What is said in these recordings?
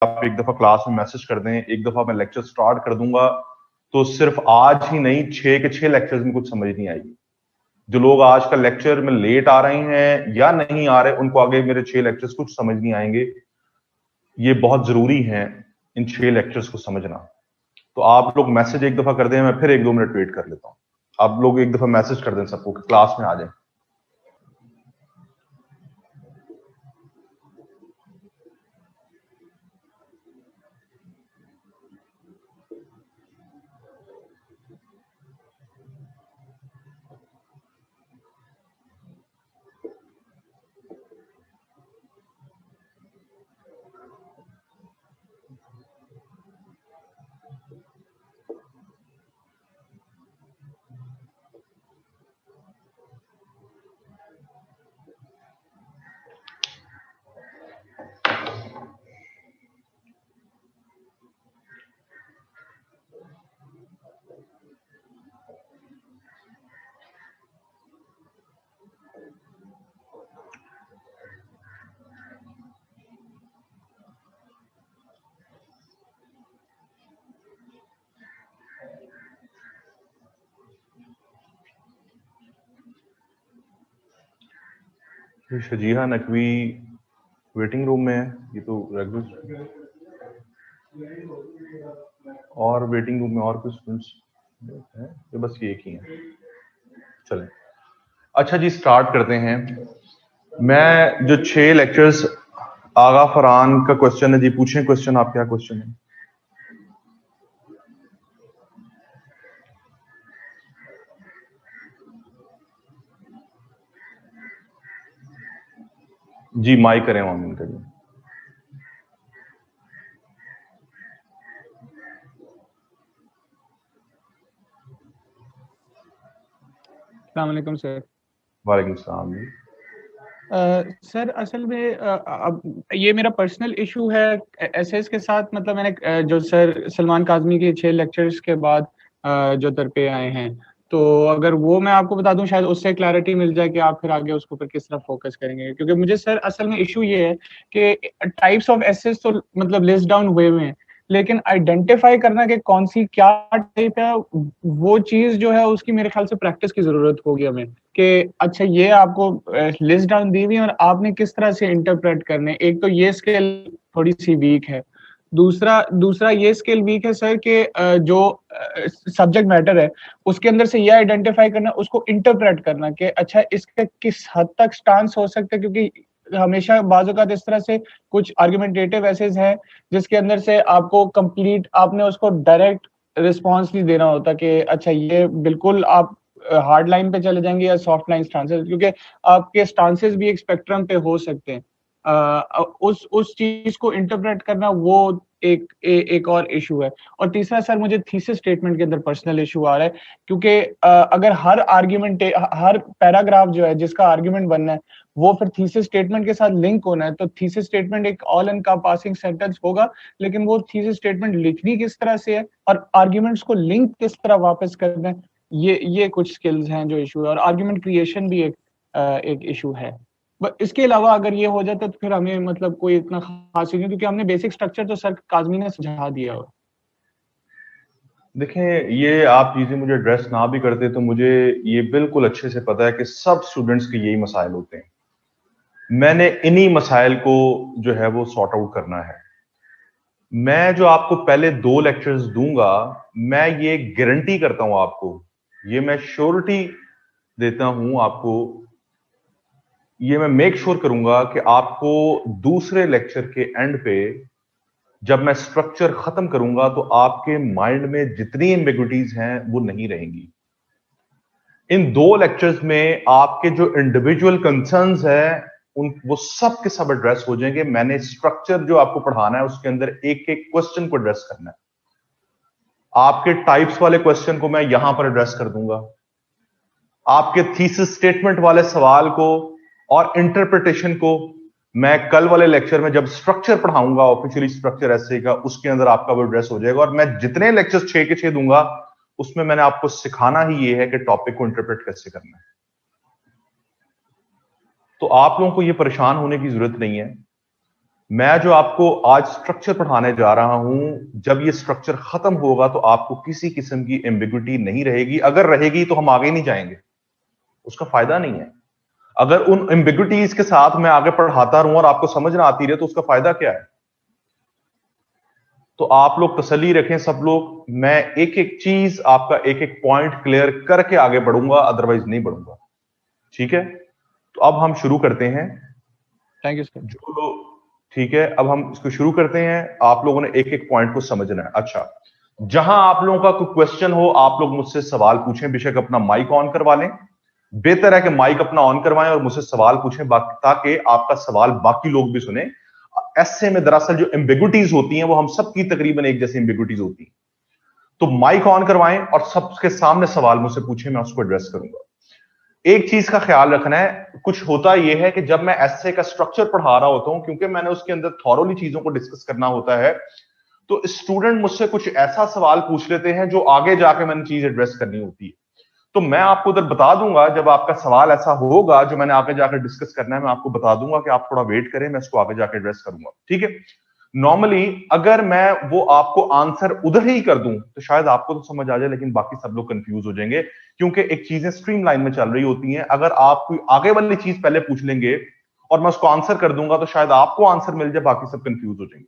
आप एक दफा क्लास में मैसेज कर दें, एक दफा मैं लेक्चर स्टार्ट कर दूंगा, तो सिर्फ आज ही नहीं 6 के 6 लेक्चर्स में कुछ समझ नहीं आएगी। जो लोग आज का लेक्चर में लेट आ रहे हैं या नहीं आ रहे, उनको आगे मेरे 6 लेक्चर्स कुछ समझ नहीं आएंगे। ये बहुत जरूरी है इन 6 लेक्चर्स को समझना। तो आप लोग मैसेज एक दफा कर दें, मैं फिर 1-2 मिनट वेट कर लेता हूं। आप लोग एक दफा मैसेज कर दें सबको कि क्लास में आ जाए। शजीहा नकवी वेटिंग रूम में है, ये तो रेगुलर। और वेटिंग रूम में और कुछ स्टूडेंट्स हैं? ये बस ये एक ही है। चलें, अच्छा जी, स्टार्ट करते हैं। मैं जो 6 लेक्चर्स, आगा फरहान का क्वेश्चन है जी, पूछें क्वेश्चन। आप क्या क्वेश्चन है? जी माइक करें ऑन करिए। अस्सलाम वालेकुम सर। वालेकुम सलाम जी। सर असल में अब ये मेरा पर्सनल इशू है एसएस के साथ। मतलब मैंने जो सर सलमान काज़मी के 6 लेक्चर्स के बाद जो दरपे आए हैं, तो अगर वो मैं आपको बता दूं शायद उससे क्लैरिटी मिल जाए कि आप फिर आगे उसके ऊपर किस तरह फोकस करेंगे। क्योंकि मुझे सर असल में इशू ये है कि टाइप्स ऑफ एसेस तो मतलब लिस्ट डाउन हुए हुए हैं, लेकिन आइडेंटिफाई करना कि कौन सी क्या टाइप है, वो चीज जो है उसकी मेरे ख्याल से प्रैक्टिस की जरूरत होगी हमें। कि अच्छा ये आपको लिस्ट डाउन दी हुई है और आपने किस तरह से इंटरप्रेट करने। एक तो ये स्किल थोड़ी सी वीक है। दूसरा ये स्किल वीक है सर कि जो सब्जेक्ट मैटर है उसके अंदर से ये आइडेंटिफाई करना, उसको इंटरप्रेट करना कि अच्छा इसका किस हद तक स्टांस हो सकता है। क्योंकि हमेशा बाज़-औक़ात इस तरह से कुछ आर्गुमेंटेटिव एसेज हैं जिसके अंदर से आपको कंप्लीट आपने उसको डायरेक्ट रिस्पॉन्स नहीं देना होता कि अच्छा ये बिल्कुल आप हार्ड लाइन पे चले जाएंगे या सॉफ्ट लाइन स्टांसेस, क्योंकि आपके स्टांसेस भी एक स्पेक्ट्रम पे हो सकते हैं। उस चीज को इंटरप्रेट करना वो एक और इशू है। और तीसरा सर मुझे थीसिस स्टेटमेंट के अंदर पर्सनल इशू आ रहा है, क्योंकि अगर हर पैराग्राफ जो है जिसका आर्ग्यूमेंट बनना है वो फिर थीसिस स्टेटमेंट के साथ लिंक होना है, तो थीसिस स्टेटमेंट एक ऑल एनकंपासिंग सेंटेंस होगा, लेकिन वो थीसिस स्टेटमेंट लिखनी किस तरह से है और आर्ग्यूमेंट्स को लिंक किस तरह वापस करना है, ये कुछ स्किल्स हैं जो इशू है। और आर्ग्यूमेंट क्रिएशन भी एक इशू है। इसके अलावा अगर ये हो जाता तो फिर हमें मतलब कोई इतना खास नहीं, क्योंकि हमने बेसिक स्ट्रक्चर तो सर काज़मी ने समझा दिया हो। देखें, ये आप चीजें मुझे एड्रेस ना भी करते तो मुझे ये बिल्कुल अच्छे से पता है कि सब स्टूडेंट्स के यही मसाइल होते हैं। मैंने इन्हीं मसाइल को जो है वो सॉर्ट आउट करना है। मैं जो आपको पहले 2 लेक्चर्स दूंगा, मैं ये गारंटी करता हूं आपको, ये मैं श्योरिटी देता हूं आपको, ये मैं मेक श्योर करूंगा कि आपको दूसरे लेक्चर के एंड पे जब मैं स्ट्रक्चर खत्म करूंगा तो आपके माइंड में जितनी एम्बिग्विटीज हैं वो नहीं रहेंगी। इन 2 लेक्चर्स में आपके जो इंडिविजुअल कंसर्न्स हैं वो सब के सब एड्रेस हो जाएंगे। मैंने स्ट्रक्चर जो आपको पढ़ाना है उसके अंदर एक एक क्वेश्चन को एड्रेस करना है। आपके टाइप्स वाले क्वेश्चन को मैं यहां पर एड्रेस कर दूंगा, आपके थीसिस स्टेटमेंट वाले सवाल को और इंटरप्रिटेशन को मैं कल वाले लेक्चर में जब स्ट्रक्चर पढ़ाऊंगा, ऑफिशियली स्ट्रक्चर ऐसे का, उसके अंदर आपका वो एड्रेस हो जाएगा। और मैं जितने लेक्चर 6 के 6 दूंगा उसमें मैंने आपको सिखाना ही ये है कि टॉपिक को इंटरप्रेट कैसे करना है। तो आप लोगों को ये परेशान होने की जरूरत नहीं है। मैं जो आपको आज स्ट्रक्चर पढ़ाने जा रहा हूं, जब ये स्ट्रक्चर खत्म होगा तो आपको किसी किस्म की एम्बिग्युइटी नहीं रहेगी। अगर रहेगी तो हम आगे नहीं जाएंगे, उसका फायदा नहीं है। अगर उन एम्बिग्युइटीज के साथ मैं आगे पढ़ाता रहूं और आपको समझ ना आती रहे तो उसका फायदा क्या है? तो आप लोग तसल्ली रखें सब लोग, मैं एक एक चीज आपका एक एक पॉइंट क्लियर करके आगे बढ़ूंगा, अदरवाइज नहीं बढ़ूंगा। ठीक है, तो अब हम शुरू करते हैं। Thank you sir. जो लोग, ठीक है, अब हम इसको शुरू करते हैं। आप लोगों ने एक एक पॉइंट को समझना है। अच्छा, जहां आप लोगों का कोई क्वेश्चन हो आप लोग मुझसे सवाल पूछें, बेशक अपना माइक ऑन करवा लें। बेहतर है कि माइक अपना ऑन करवाएं और मुझसे सवाल पूछें, ताकि आपका सवाल बाकी लोग भी सुने। ऐसे में दरअसल जो एम्बिग्युइटीज होती हैं वो हम सबकी तकरीबन एक जैसी एम्बिग्युइटीज होती हैं। तो माइक ऑन करवाएं और सबके सामने सवाल मुझसे पूछें, मैं उसको एड्रेस करूंगा। एक चीज का ख्याल रखना है, कुछ होता यह है कि जब मैं एसे का स्ट्रक्चर पढ़ा रहा होता हूं, क्योंकि मैंने उसके अंदर थॉरोली चीजों को डिस्कस करना होता है, तो स्टूडेंट मुझसे कुछ ऐसा सवाल पूछ लेते हैं जो आगे जाके मैंने चीज एड्रेस करनी होती है। तो मैं आपको उधर बता दूंगा, जब आपका सवाल ऐसा होगा जो मैंने आगे जाकर डिस्कस करना है, मैं आपको बता दूंगा कि आप थोड़ा वेट करें, मैं इसको आगे जाकर एड्रेस करूंगा। ठीक है, नॉर्मली अगर मैं वो आपको आंसर उधर ही कर दूं तो शायद आपको तो समझ आ जाए, लेकिन बाकी सब लोग कंफ्यूज हो जाएंगे, क्योंकि एक चीजें स्ट्रीमलाइन में चल रही होती हैं। अगर आप कोई आगे वाली चीज पहले पूछ लेंगे और मैं उसको आंसर कर दूंगा तो शायद आपको आंसर मिल जाए, बाकी सब कंफ्यूज हो जाएंगे।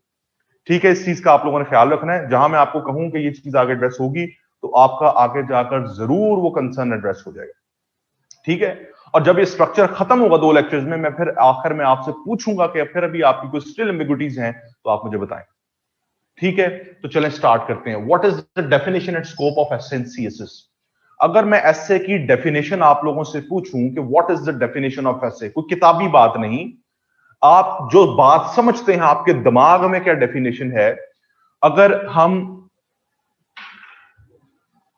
ठीक है, इस चीज का आप लोगों ने ख्याल रखना है। जहां मैं आपको कहूं कि ये चीज आगे एड्रेस होगी तो आपका आगे जाकर जरूर वो कंसर्न एड्रेस हो जाएगा। ठीक है, और जब ये स्ट्रक्चर खत्म होगा 2 लेक्चर्स में, मैं फिर आखिर में आपसे पूछूंगा कि फिर अभी आपकी कोई स्टिल एम्बिग्युइटीज हैं तो आप मुझे बताएं। ठीक है, तो चलें स्टार्ट करते हैं। What is the definition and scope of essay and CSS? अगर मैं एसे की डेफिनेशन आप लोगों से पूछूं कि what is the definition of essay, कोई किताबी बात नहीं, आप जो बात समझते हैं आपके दिमाग में क्या डेफिनेशन है, अगर हम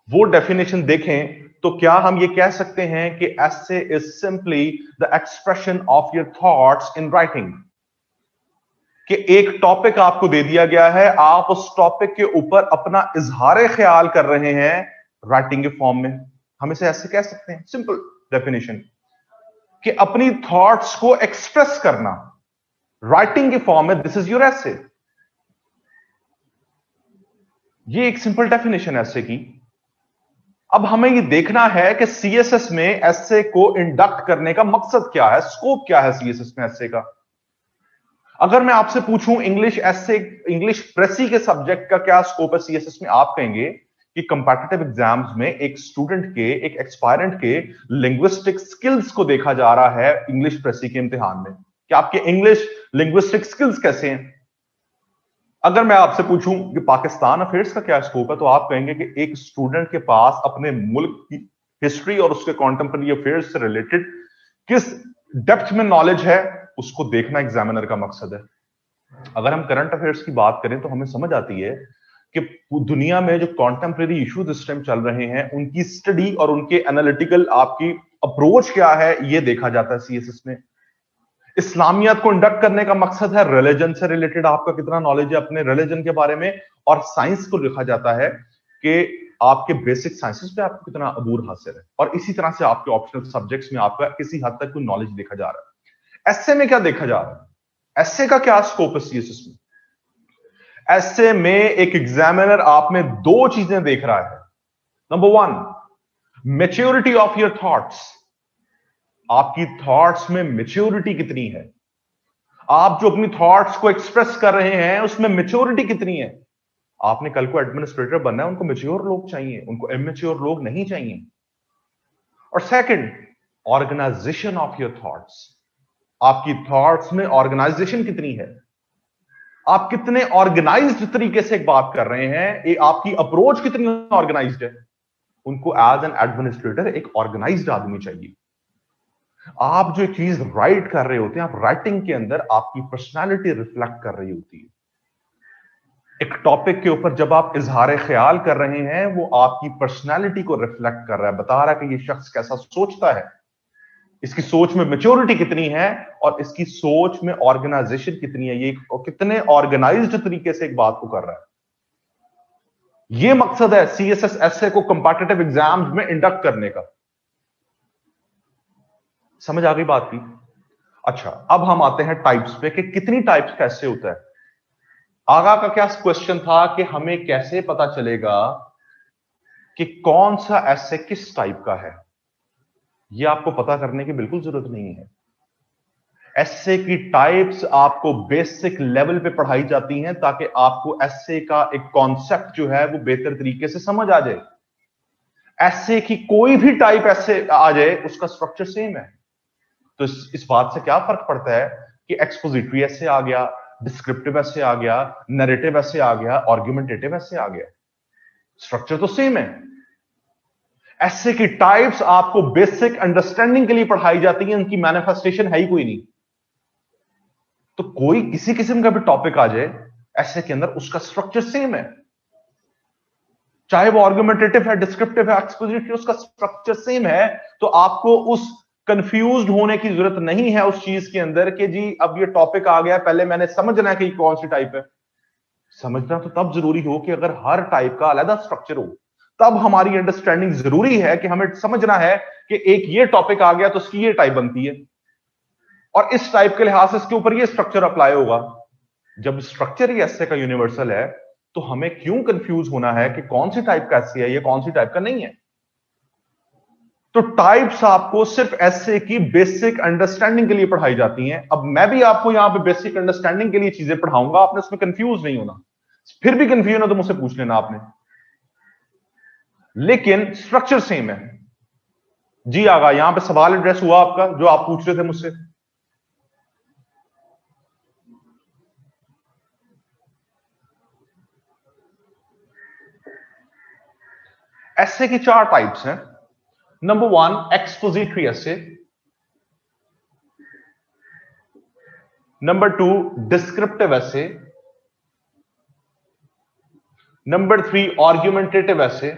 वो डेफिनेशन देखें तो क्या हम ये कह सकते हैं कि essay is simply the expression of your thoughts in writing? कि एक टॉपिक आपको दे दिया गया है, आप उस टॉपिक के ऊपर अपना इजहार ख्याल कर रहे हैं राइटिंग के फॉर्म में। हम इसे ऐसे कह सकते हैं, सिंपल डेफिनेशन, कि अपनी थॉट्स को एक्सप्रेस करना राइटिंग के फॉर्म में, दिस इज योर एसे। ये एक सिंपल डेफिनेशन है एसे की। अब हमें ये देखना है कि सीएसएस में एसे को इंडक्ट करने का मकसद क्या है, स्कोप क्या है सीएसएस में एसे का। अगर मैं आपसे पूछूं इंग्लिश एसे, इंग्लिश प्रेसी के सब्जेक्ट का क्या स्कोप है सीएसएस में, आप कहेंगे कि कंपैटिटिव एग्जाम्स में एक स्टूडेंट के, एक एक्सपायरेंट के लिंग्विस्टिक स्किल्स को देखा जा रहा है इंग्लिश प्रेसी के इम्तिहान में, कि आपके इंग्लिश लिंग्विस्टिक स्किल्स कैसे हैं। अगर मैं आपसे पूछूं कि पाकिस्तान अफेयर्स का क्या स्कोप है, तो आप कहेंगे कि एक स्टूडेंट के पास अपने मुल्क की हिस्ट्री और उसके कॉन्टेम्पररी अफेयर्स से रिलेटेड किस डेप्थ में नॉलेज है, उसको देखना एग्जामिनर का मकसद है। अगर हम करंट अफेयर्स की बात करें तो हमें समझ आती है कि दुनिया में जो कॉन्टेम्पररी इश्यूज इस टाइम चल रहे हैं, उनकी स्टडी और उनके एनालिटिकल आपकी अप्रोच क्या है, ये देखा जाता है सीएसएस में। इस्लामियत को इंडक्ट करने का मकसद है रिलीजन से रिलेटेड आपका कितना नॉलेज है अपने रिलीजन के बारे में, और साइंस को लिखा जाता है कि आपके बेसिक साइंसेस पे आपको कितना अबूर हासिल है, और इसी तरह से आपके ऑप्शनल सब्जेक्ट्स में आपका किसी हद तक कोई नॉलेज देखा जा रहा है। एसे में क्या देखा जा रहा है, एसे का क्या स्कोप है सीएसएस में? एसे में एक एग्जामिनर आप में 2 चीजें देख रहा है। Number 1, maturity of your thoughts, आपकी थॉट्स में मैच्योरिटी कितनी है, आप जो अपनी थॉट्स को एक्सप्रेस कर रहे हैं उसमें मैच्योरिटी कितनी है। आपने कल को एडमिनिस्ट्रेटर बनना है, उनको मैच्योर लोग चाहिए, उनको इमेच्योर लोग नहीं चाहिए। और second, organization of your thoughts, आपकी थॉट्स में ऑर्गेनाइजेशन कितनी है, आप कितने ऑर्गेनाइज्ड तरीके से एक बात कर रहे हैं, आपकी अप्रोच कितनी ऑर्गेनाइज्ड है। उनको एज एन एडमिनिस्ट्रेटर एक ऑर्गेनाइज्ड आदमी चाहिए। आप जो एक चीज राइट कर रहे होते हैं, आप राइटिंग के अंदर आपकी पर्सनालिटी रिफ्लेक्ट कर रही होती है। एक टॉपिक के ऊपर जब आप इजहार ख्याल कर रहे हैं, वो आपकी पर्सनालिटी को रिफ्लेक्ट कर रहा है, बता रहा है कि ये शख्स कैसा सोचता है, इसकी सोच में मैच्योरिटी कितनी है, और इसकी सोच में ऑर्गेनाइजेशन कितनी है, ये कितने ऑर्गेनाइज्ड तरीके से एक बात को कर रहा है। ये मकसद है सीएसएस एसए को कंपैटिटिव एग्जाम्स में इंडक्ट करने का। समझ आ गई बात की? अच्छा, अब हम आते हैं टाइप्स पे कि कितनी टाइप्स कैसे होता है। आगा का क्या क्वेश्चन था कि हमें कैसे पता चलेगा कि कौन सा एसे किस टाइप का है। यह आपको पता करने की बिल्कुल जरूरत नहीं है। एसे की टाइप्स आपको बेसिक लेवल पे पढ़ाई जाती हैं ताकि आपको एसे का एक कॉन्सेप्ट जो है वो बेहतर तरीके से समझ आ जाए। एसे की कोई भी टाइप ऐसे आ जाए उसका स्ट्रक्चर सेम है। तो इस बात से क्या फर्क पड़ता है कि एक्सपोजिटरी ऐसे आ गया, डिस्क्रिप्टिव ऐसे आ गया, नैरेटिव ऐसे आ गया, आर्गुमेंटेटिव ऐसे आ गया, स्ट्रक्चर तो सेम है। ऐसे की टाइप्स आपको बेसिक अंडरस्टैंडिंग के लिए पढ़ाई जाती है, उनकी मैनिफेस्टेशन है ही कोई नहीं। तो कोई किसी किस्म का भी टॉपिक आ जाए ऐसे के अंदर, उसका स्ट्रक्चर सेम है, चाहे वो आर्गुमेंटेटिव है, डिस्क्रिप्टिव है, एक्सपोजिटरी, उसका स्ट्रक्चर सेम है। तो आपको उस कंफ्यूज्ड होने की जरूरत नहीं है उस चीज के अंदर कि जी अब ये टॉपिक आ गया, पहले मैंने समझना है कि कौन सी टाइप है। समझना तो तब जरूरी हो कि अगर हर टाइप का अलग स्ट्रक्चर हो, तब हमारी अंडरस्टैंडिंग जरूरी है कि हमें समझना है कि एक ये टॉपिक आ गया तो उसकी ये टाइप बनती है और इस टाइप के लिहाज से इसके ऊपर ये स्ट्रक्चर अप्लाई होगा। जब स्ट्रक्चर ही ऐसे का यूनिवर्सल है तो हमें क्यों कंफ्यूज होना है कि कौन सी टाइप का ऐसे है या कौन सी टाइप का नहीं है। तो टाइप्स आपको सिर्फ ऐसे की बेसिक अंडरस्टैंडिंग के लिए पढ़ाई जाती हैं। अब मैं भी आपको यहां पे बेसिक अंडरस्टैंडिंग के लिए चीजें पढ़ाऊंगा, आपने उसमें कंफ्यूज नहीं होना। फिर भी कंफ्यूजन हो तो मुझसे पूछ लेना आपने, लेकिन स्ट्रक्चर सेम है। जी आगा, यहां पे सवाल एड्रेस हुआ आपका जो आप पूछ रहे थे मुझसे। ऐसे की चार टाइप्स हैं। नंबर 1 एक्सपोजिटरी ऐसे, नंबर 2 डिस्क्रिप्टिव ऐसे, नंबर 3 आर्गुमेंटेटिव ऐसे,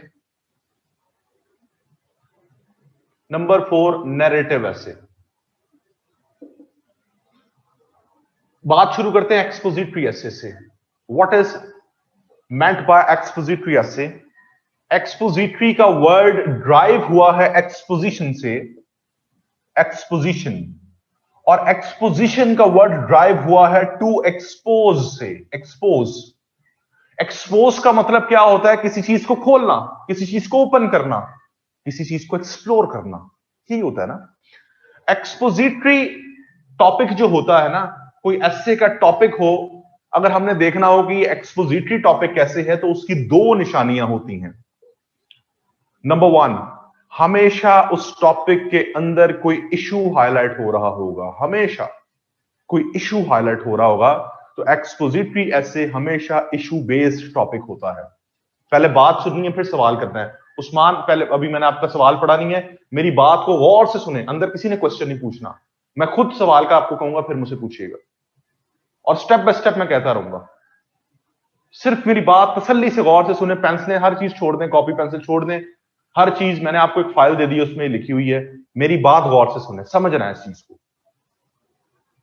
नंबर 4 नैरेटिव ऐसे। बात शुरू करते हैं एक्सपोजिटरी ऐसे से। What is meant by expository ऐसे। एक्सपोजिटरी का वर्ड ड्राइव हुआ है एक्सपोजिशन से, एक्सपोजिशन, और एक्सपोजिशन का वर्ड ड्राइव हुआ है टू एक्सपोज से, एक्सपोज। एक्सपोज का मतलब क्या होता है? किसी चीज को खोलना, किसी चीज को ओपन करना, किसी चीज को एक्सप्लोर करना, यही होता है ना। एक्सपोजिटरी टॉपिक जो होता है ना, कोई ऐसे का टॉपिक हो, अगर हमने देखना हो कि एक्सपोजिटरी टॉपिक कैसे है तो उसकी दो निशानियां होती हैं। नंबर 1, हमेशा उस टॉपिक के अंदर कोई इशू हाईलाइट हो रहा होगा, हमेशा कोई इशू हाईलाइट हो रहा होगा। तो एक्सपोजिटरी ऐसे हमेशा इशू बेस्ड टॉपिक होता है। पहले बात सुननी है फिर सवाल करना है। उस्मान, पहले अभी मैंने आपका सवाल पढ़ा नहीं है, मेरी बात को गौर से सुने, अंदर किसी ने क्वेश्चन नहीं पूछना, मैं खुद सवाल का आपको कहूंगा फिर मुझे पूछिएगा और स्टेप बाय स्टेप मैं कहता रहूंगा। सिर्फ मेरी बात तसल्ली से गौर से सुने, पेंसिलें हर चीज छोड़ दें, कॉपी पेंसिल छोड़ दें, हर चीज मैंने आपको एक फाइल दे दी है उसमें लिखी हुई है, मेरी बात गौर से सुने, समझना है इस चीज को,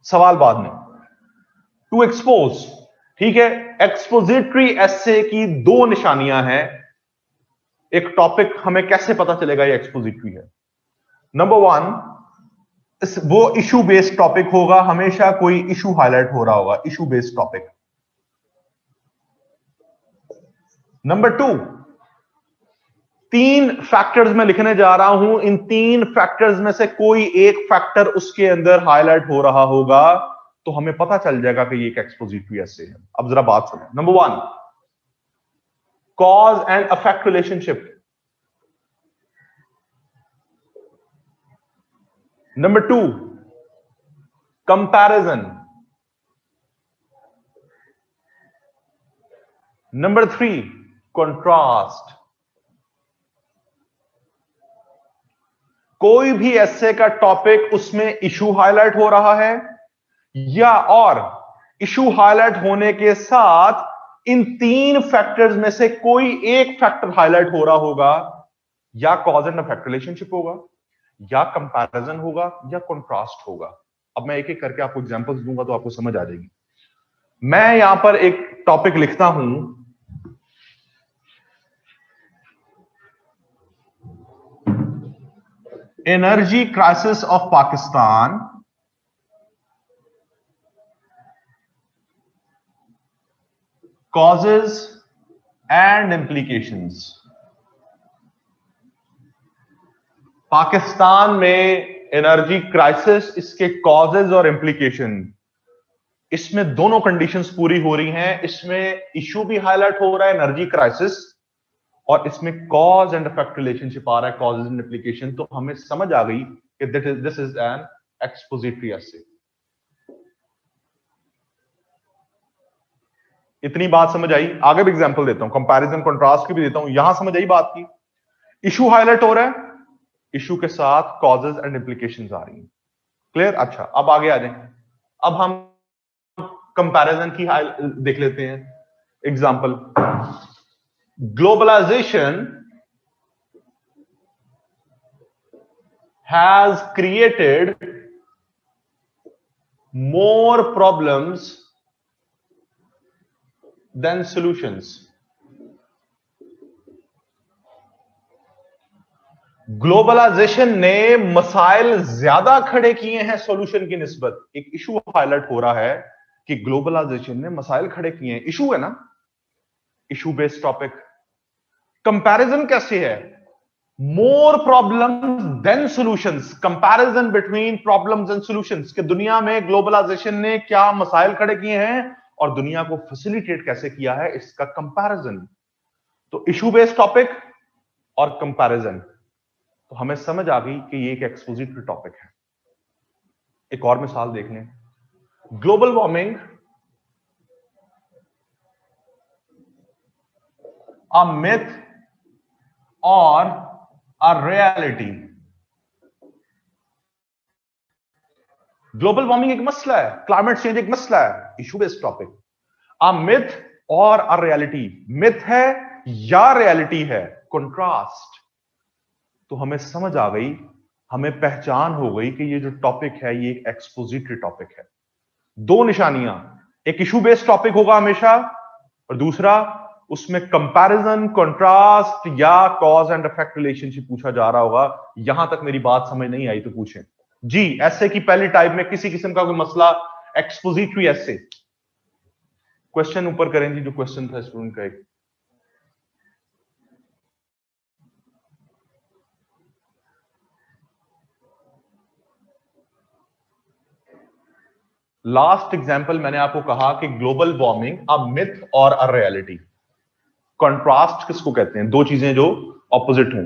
सवाल बाद में। टू एक्सपोज, ठीक है। एक्सपोजिटरी एसे की दो निशानियां हैं। एक टॉपिक हमें कैसे पता चलेगा ये एक्सपोजिटरी है? नंबर 1, वो इशू बेस्ड टॉपिक होगा, हमेशा कोई इशू हाईलाइट हो रहा होगा, issue based topic. Number 2, 3 factors मैं लिखने जा रहा हूं, इन 3 फैक्टर्स में से कोई एक फैक्टर उसके अंदर हाईलाइट हो रहा होगा तो हमें पता चल जाएगा कि ये एक एक्सपोजिटरी ऐसे है। अब जरा बात सुनो। Number 1, cause and affect relationship. Number 2, comparison. Number 3, contrast. कोई भी ऐसे का टॉपिक, उसमें इशू हाईलाइट हो रहा है या और इशू हाईलाइट होने के साथ इन 3 फैक्टर्स में से कोई एक फैक्टर हाईलाइट हो रहा होगा, या कॉज एंड इफेक्ट रिलेशनशिप होगा, या कंपैरिजन होगा, या कंट्रास्ट होगा। अब मैं एक एक करके आपको एग्जांपल्स दूंगा तो आपको समझ आ जाएगी। मैं यहां पर एक टॉपिक लिखता हूं, energy crisis of Pakistan, causes and implications. Pakistan में एनर्जी क्राइसिस, इसके कॉजेज और इम्प्लीकेशन, इसमें दोनों कंडीशंस पूरी हो रही हैं। इसमें इशू भी हाईलाइट हो रहा है एनर्जी क्राइसिस, और इसमें कॉज एंड इफेक्ट रिलेशनशिप आ रहा है, कॉजेज एंड इम्प्लीकेशन। तो हमें समझ आ गई कि दिस इज एन एक्सपोजिटरी एसे। इतनी बात समझ आई? आगे भी एग्जांपल देता हूं, कंपैरिजन कंट्रास्ट की भी देता हूं। यहां समझ आई बात की, इशू हाईलाइट हो रहा है, इशू के साथ कॉजेज एंड इम्प्लीकेशंस आ रही हैं। क्लियर? अच्छा, अब आगे आ जाएं। अब हम कंपैरिजन की देख लेते हैं example. Globalization has created more problems than solutions. Globalization ने मसाइल ज्यादा खड़े किए हैं सॉल्यूशन की निस्बत। एक इशू हाईलाइट हो रहा है कि ग्लोबलाइजेशन ने मसाइल खड़े किए हैं। इशू है ना, इशू बेस्ड टॉपिक। कंपैरिजन कैसे है? More problems than solutions, comparison between problems and solutions. कि दुनिया में ग्लोबलाइजेशन ने क्या मसाइल खड़े किए हैं और दुनिया को फैसिलिटेट कैसे किया है, इसका कंपैरिजन। तो इशू बेस्ड टॉपिक और कंपैरिजन, तो हमें समझ आ गई कि ये एक एक्सपोजिटरी टॉपिक है। एक और मिसाल देख लें। Global warming a myth or a reality. Global warming एक मसला है, क्लाइमेट चेंज एक मसला है, issue based topic. A myth or a reality, myth है या रियलिटी है, कंट्रास्ट। तो हमें समझ आ गई, हमें पहचान हो गई कि ये जो टॉपिक है ये एक एक्सपोजिटरी टॉपिक है। दो निशानियां, एक इशू बेस्ड टॉपिक होगा हमेशा, और दूसरा उसमें कंपैरिजन, कंट्रास्ट या कॉज एंड इफेक्ट रिलेशनशिप पूछा जा रहा होगा। यहां तक मेरी बात समझ नहीं आई तो पूछें जी। ऐसे की पहली टाइप में किसी किस्म का कोई मसला, एक्सपोजिटरी ऐसे। क्वेश्चन ऊपर करें जी, जो क्वेश्चन था स्टूडेंट का एक। लास्ट एग्जाम्पल मैंने आपको कहा कि global warming a myth or a reality. Contrast किसको कहते हैं? दो चीजें जो ऑपोजिट हों।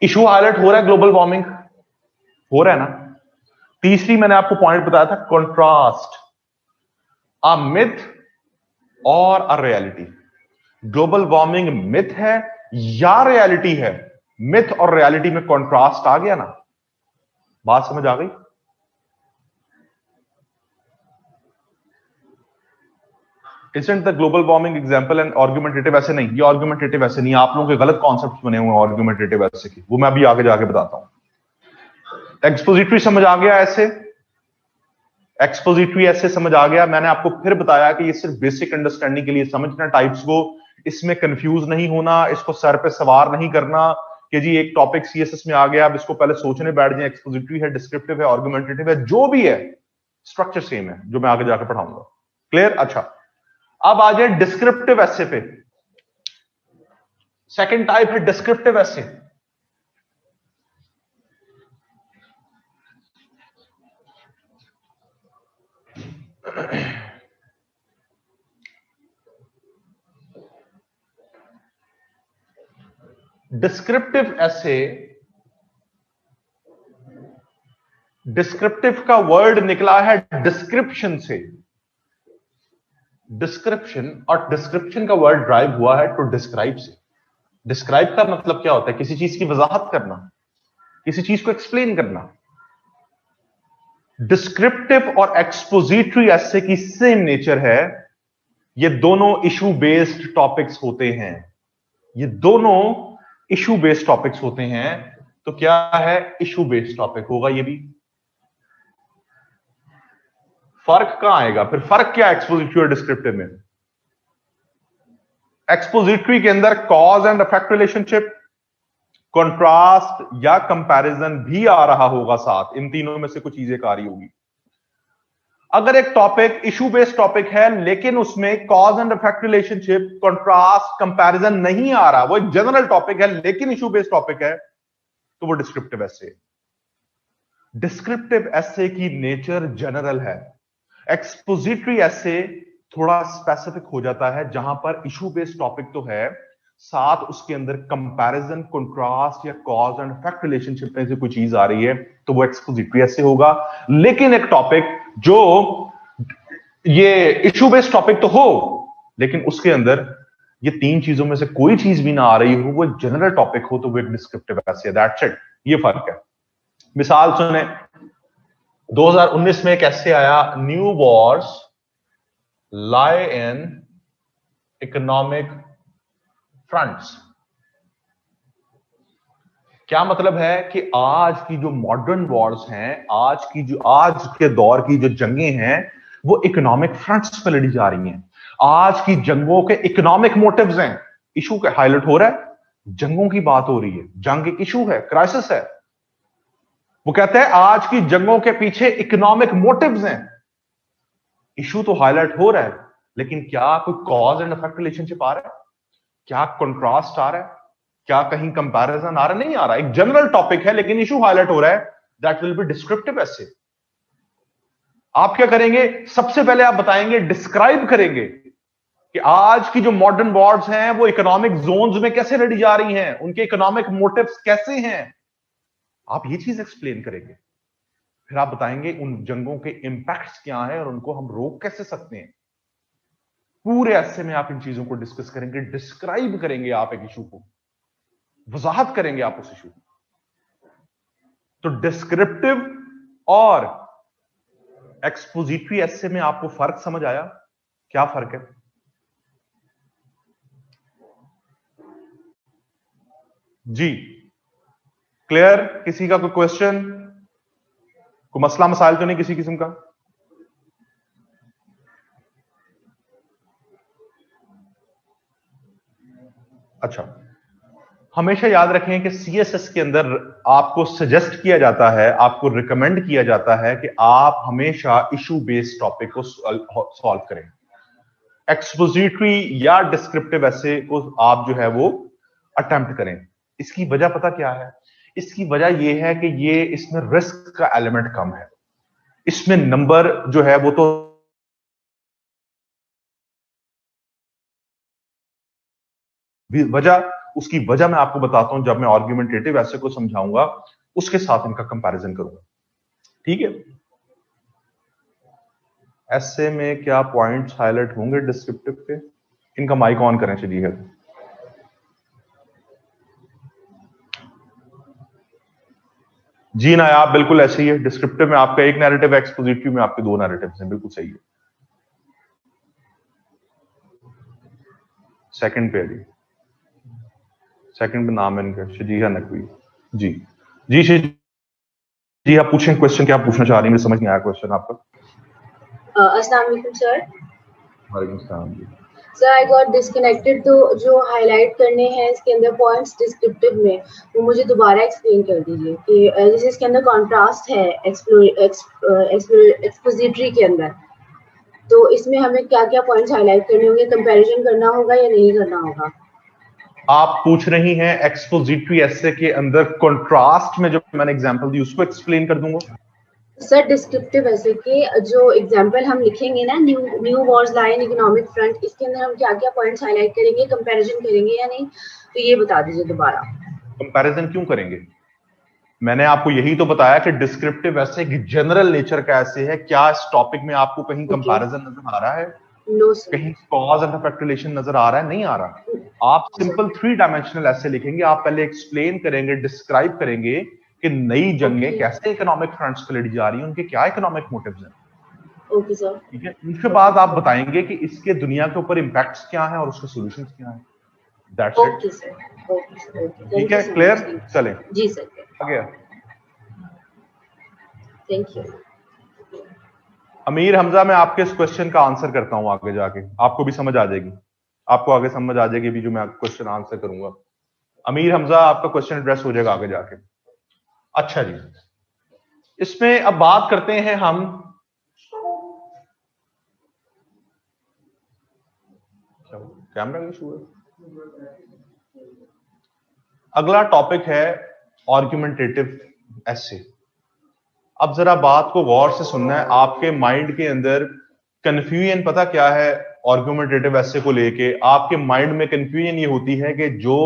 इशू हाईलाइट हो रहा है, ग्लोबल वार्मिंग हो रहा है ना। तीसरी मैंने आपको पॉइंट बताया था, contrast, a myth or a reality. Global warming myth है या रियलिटी है? मिथ और रियलिटी में कंट्रास्ट आ गया ना। बात समझ आ गई? Isn't the global warming example and argumentative? ऐसे नहीं, ये argumentative ऐसे नहीं, आप लोगों के गलत कॉन्सेप्ट बने हुए हैं argumentative ऐसे की, वो मैं अभी आगे जाके बताता हूं। एक्सपोजिटरी समझ आ गया ऐसे? एक्सपोजिटरी ऐसे समझ आ गया? मैंने आपको फिर बताया कि ये सिर्फ बेसिक अंडरस्टैंडिंग के लिए समझना टाइप्स को, इसमें कंफ्यूज नहीं होना, इसको सर पे सवार नहीं करना कि जी एक टॉपिक सीएसएस में आ गया अब इसको पहले सोचने बैठ जाए। एक्सपोजिटरी है, डिस्क्रिप्टिव है, आर्गुमेंटेटिव है, जो भी है स्ट्रक्चर सेम है जो मैं आगे जाके पढ़ाऊंगा। क्लियर? अच्छा, अब आ जाए डिस्क्रिप्टिव एसे पे। सेकंड टाइप है डिस्क्रिप्टिव एसे। डिस्क्रिप्टिव एसे, डिस्क्रिप्टिव का वर्ड निकला है डिस्क्रिप्शन से। डिस्क्रिप्शन, और डिस्क्रिप्शन का वर्ड ड्राइव हुआ है टू डिस्क्राइब से। डिस्क्राइब का मतलब क्या होता है? किसी चीज की वजाहत करना, किसी चीज को एक्सप्लेन करना। डिस्क्रिप्टिव और एक्सपोजिटरी एसे की सेम नेचर है। ये दोनों इशू बेस्ड टॉपिक्स होते हैं, ये दोनों इशू बेस्ड टॉपिक्स होते हैं। तो क्या है? इशू बेस्ड टॉपिक होगा ये भी। फर्क कहां आएगा फिर? फर्क क्या है एक्सपोजिटरी और डिस्क्रिप्टिव में? एक्सपोजिटरी के अंदर cause and effect relationship, contrast या कंपैरिजन भी आ रहा होगा साथ, इन तीनों में से कुछ चीजें आ रही होगी। अगर एक टॉपिक इशू बेस्ड टॉपिक है लेकिन उसमें cause and effect relationship, contrast, comparison नहीं आ रहा, वो एक जनरल टॉपिक है लेकिन इशू बेस्ड टॉपिक है, तो वो डिस्क्रिप्टिव एसे है। डिस्क्रिप्टिव एसे की नेचर जनरल है। एक्सपोजिटरी एसे थोड़ा स्पेसिफिक हो जाता है, जहां पर इशू बेस्ड टॉपिक तो है, साथ उसके अंदर कंपैरिजन, कंट्रास्ट या कॉज एंड इफेक्ट रिलेशनशिप में से कोई चीज आ रही है, तो वो एक्सपोजिटरी एसे होगा। लेकिन एक टॉपिक जो ये इशू बेस्ड टॉपिक तो हो लेकिन उसके अंदर ये तीन चीजों में से कोई चीज भी ना आ रही हो, वो एक जनरल टॉपिक हो, तो वो एक डिस्क्रिप्टिव एसे है। दैट्स इट, ये फर्क है। मिसाल सुने, 2019 में एक ऐसे आया, new Wars lie in economic fronts। क्या मतलब है कि आज की जो मॉडर्न वॉर्स हैं, आज के दौर की जो जंगें हैं, वो इकोनॉमिक फ्रंट्स पे लड़ी जा रही हैं। आज की जंगों के इकोनॉमिक मोटिव्स हैं। इशू का हाईलाइट हो रहा है, जंगों की बात हो रही है, जंग एक इशू है, क्राइसिस है। वो कहते हैं आज की जंगों के पीछे इकोनॉमिक मोटिव्स हैं। इशू तो हाईलाइट हो रहा है, लेकिन क्या कोई कॉज एंड इफेक्ट रिलेशनशिप आ रहा है? क्या कंट्रास्ट आ रहा है? क्या कहीं कंपैरिजन आ रहा है? नहीं आ रहा। एक जनरल टॉपिक है लेकिन इशू हाईलाइट हो रहा है, दैट विल बी डिस्क्रिप्टिव एसे। आप क्या करेंगे? सबसे पहले आप बताएंगे, डिस्क्राइब करेंगे कि आज की जो मॉडर्न वॉर्स हैं वो इकोनॉमिक जोन्स में कैसे लड़ी जा रही हैं, उनके इकोनॉमिक मोटिव्स कैसे हैं। आप ये चीज एक्सप्लेन करेंगे। फिर आप बताएंगे उन जंगों के इंपैक्ट्स क्या हैं और उनको हम रोक कैसे सकते हैं। पूरे ऐसे में आप इन चीजों को डिस्कस करेंगे, डिस्क्राइब करेंगे आप एक इशू को, वजाहत करेंगे आप उस इशू को। तो डिस्क्रिप्टिव और एक्सपोजिटरी ऐसे में आपको फर्क समझ आया? क्या फर्क है? जी क्लियर? किसी का कोई क्वेश्चन, कोई मसला मसाइल तो नहीं किसी किस्म का? अच्छा, हमेशा याद रखें कि सीएसएस के अंदर आपको सजेस्ट किया जाता है, आपको रिकमेंड किया जाता है कि आप हमेशा इशू बेस्ड टॉपिक को सॉल्व करें। एक्सपोजिटरी या डिस्क्रिप्टिव ऐसे को आप जो है वो अटेम्प्ट करें। इसकी वजह पता क्या है? इसकी वजह यह है कि ये इसमें रिस्क का एलिमेंट कम है, इसमें नंबर जो है वो तो उसकी वजह मैं आपको बताता हूं जब मैं आर्गुमेंटेटिव ऐसे को समझाऊंगा, उसके साथ इनका कंपैरिजन करूंगा। ठीक है? ऐसे में क्या पॉइंट्स हाईलाइट होंगे डिस्क्रिप्टिव पे? इनका माइक ऑन करें, चलिए। जी ना, आप बिल्कुल ऐसे ही है। डिस्क्रिप्टिव में आपका एक नैरेटिव है, एक्सपोजिटरी में आपके दो नैरेटिव्स हैं, बिल्कुल सही है। सेकंड पे जी, सेकंड पे नाम है इनका शजीहा नकवी। जी जी जी, आप पूछें क्वेश्चन, क्या आप पूछना चाह रही हैं? मुझे समझ नहीं आया क्वेश्चन आपका। अस्सलाम वालेकुम सर। वालेकुम सलाम जी। सर आई गॉट डिस्कनेक्टेड, तो जो हाईलाइट करने हैं इसके अंदर पॉइंट्स डिस्क्रिप्टिव में, वो मुझे दोबारा एक्सप्लेन कर दीजिए कि जैसे इसके अंदर कॉन्ट्रास्ट है एक्सपोजिटरी के अंदर, तो इसमें हमें क्या क्या पॉइंट्स हाईलाइट करने होंगे, कंपैरिजन करना होगा या नहीं करना होगा? आप पूछ रही हैं एक्सपोजिटरी ऐसे के अंदर कंट्रास्ट में जो मैंने एग्जांपल दी उसको एक्सप्लेन कर दूंगा सर। डिस्क्रिप्टिव ऐसे के जो एग्जांपल हम लिखेंगे ना, new Wars lie in economic front, इसके अंदर हम क्या क्या पॉइंट्स हाईलाइट करेंगे, कंपैरिजन करेंगे या नहीं, तो ये बता दीजिए दोबारा। कंपैरिजन क्यों करेंगे? मैंने आपको यही तो बताया कि डिस्क्रिप्टिव ऐसे जनरल नेचर का ऐसे है। क्या इस टॉपिक में आपको कहीं कंपैरिजन नजर आ रहा है? No sir. कहीं कॉज एंड इफेक्ट रिलेशन नजर आ रहा है? नहीं आ रहा। आप सिंपल 3 डायमेंशनल ऐसे लिखेंगे। आप पहले एक्सप्लेन करेंगे, डिस्क्राइब करेंगे कि नई जंगें कैसे इकोनॉमिक फ्रंट्स पे लड़ी जा रही हैं, उनके क्या इकोनॉमिक मोटिव्स हैं। Okay sir. ठीक है, उसके बाद आप बताएंगे कि इसके दुनिया के ऊपर इंपैक्ट्स क्या हैं और उसके सॉल्यूशंस क्या हैं। That's it. Okay sir. Okay sir. ठीक है, क्लियर? चलें जी सर। आगे। Thank you. अमीर हमजा, मैं आपके इस क्वेश्चन का आंसर करता हूं आगे जाके, आपको भी समझ आ जाएगी, आपको आगे समझ आ जाएगी भी जो मैं क्वेश्चन आंसर करूंगा। अमीर हमजा, आपका क्वेश्चन एड्रेस हो जाएगा आगे जाके। अच्छा जी, इसमें अब बात करते हैं हम कैमरा इशू है। अगला टॉपिक है आर्गुमेंटेटिव एसे। अब जरा बात को गौर से सुनना है। आपके माइंड के अंदर कंफ्यूजन पता क्या है आर्गुमेंटेटिव एसे को लेके? आपके माइंड में कंफ्यूजन ये होती है कि जो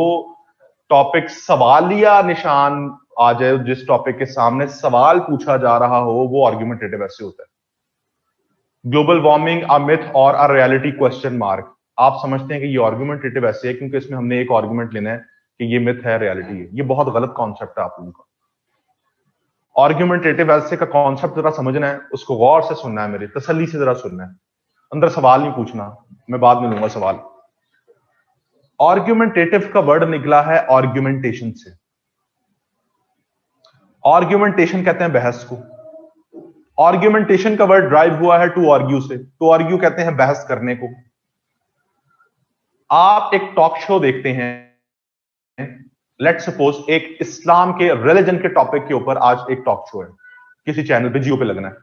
टॉपिक सवालिया निशान आ जाए, जिस टॉपिक के सामने सवाल पूछा जा रहा हो, वो आर्गुमेंटेटिव एसे होता है। Global warming a myth or a reality question mark. आप समझते हैं कि ये आर्गुमेंटेटिव एसे है क्योंकि इसमें हमने एक आर्गुमेंट लेना है कि ये मिथ है, रियलिटी है। ये बहुत गलत कॉन्सेप्ट है आप लोगों का। आर्गुमेंटेटिव एसे का कॉन्सेप्ट जरा समझना है, उसको गौर से सुनना है, मेरी तसल्ली से जरा सुनना है। अंदर सवाल नहीं पूछना, मैं बाद में लूंगा सवाल। आर्गुमेंटेटिव का वर्ड निकला है आर्गुमेंटेशन से। आर्गुमेंटेशन कहते हैं बहस को। आर्गुमेंटेशन का वर्ड ड्राइव हुआ है टू आर्ग्यू से। टू आर्ग्यू कहते हैं बहस करने को। आप एक टॉक शो देखते हैं, लेट सपोज एक इस्लाम के रिलीजन के टॉपिक के ऊपर आज एक टॉक शो है, किसी चैनल पे, जियो पे लगना है।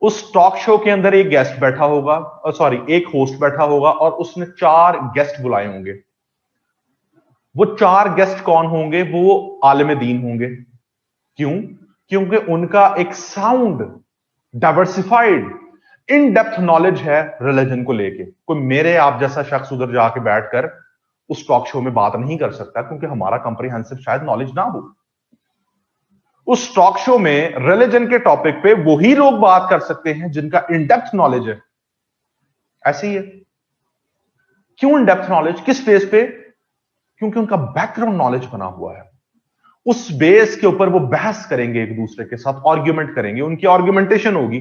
उस टॉक शो के अंदर एक गेस्ट बैठा होगा, सॉरी एक होस्ट बैठा होगा, और उसने 4 गेस्ट बुलाए होंगे। वो 4 गेस्ट कौन होंगे? वो आलिम दीन होंगे। क्यों? क्योंकि उनका एक sound diversified in depth knowledge है रिलीजन को लेके। कोई मेरे आप जैसा शख्स उधर जाके बैठकर उस टॉक शो में बात नहीं कर सकता क्योंकि हमारा कंप्रिहेंसिव शायद नॉलेज ना हो। उस टॉक शो में रिलीजन के टॉपिक पे वही लोग बात कर सकते हैं जिनका इन डेप्थ नॉलेज है। ऐसे ही है। क्यों इन डेप्थ नॉलेज? किस बेस पे? क्योंकि उनका बैकग्राउंड नॉलेज बना हुआ है। उस बेस के ऊपर वो बहस करेंगे एक दूसरे के साथ, आर्ग्यूमेंट करेंगे, उनकी आर्ग्यूमेंटेशन होगी।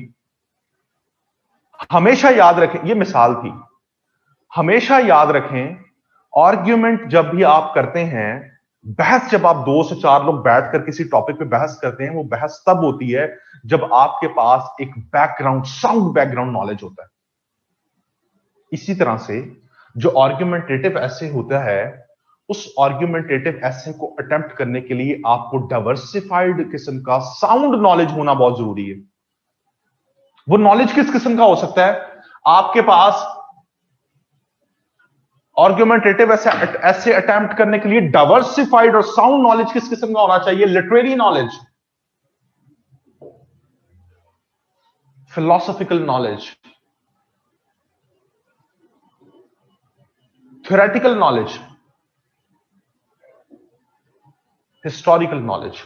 हमेशा याद रखें, ये मिसाल थी, हमेशा याद रखें, आर्ग्यूमेंट जब भी आप करते हैं, बहस जब आप 2 से 4 लोग बैठकर किसी टॉपिक पे बहस करते हैं, वो बहस तब होती है जब आपके पास एक बैकग्राउंड, साउंड बैकग्राउंड नॉलेज होता है। इसी तरह से जो आर्ग्यूमेंटेटिव ऐसे होता है, उस आर्ग्यूमेंटेटिव ऐसे को अटेम्प्ट करने के लिए आपको डाइवर्सिफाइड किस्म का साउंड नॉलेज होना बहुत जरूरी है। वो नॉलेज किस किस्म का हो सकता है? आपके पास आर्ग्यूमेंटेटिव ऐसे अटेम्प्ट करने के लिए डाइवर्सिफाइड और साउंड नॉलेज किस किस्म का होना चाहिए? Literary knowledge, philosophical knowledge, theoretical knowledge, historical knowledge.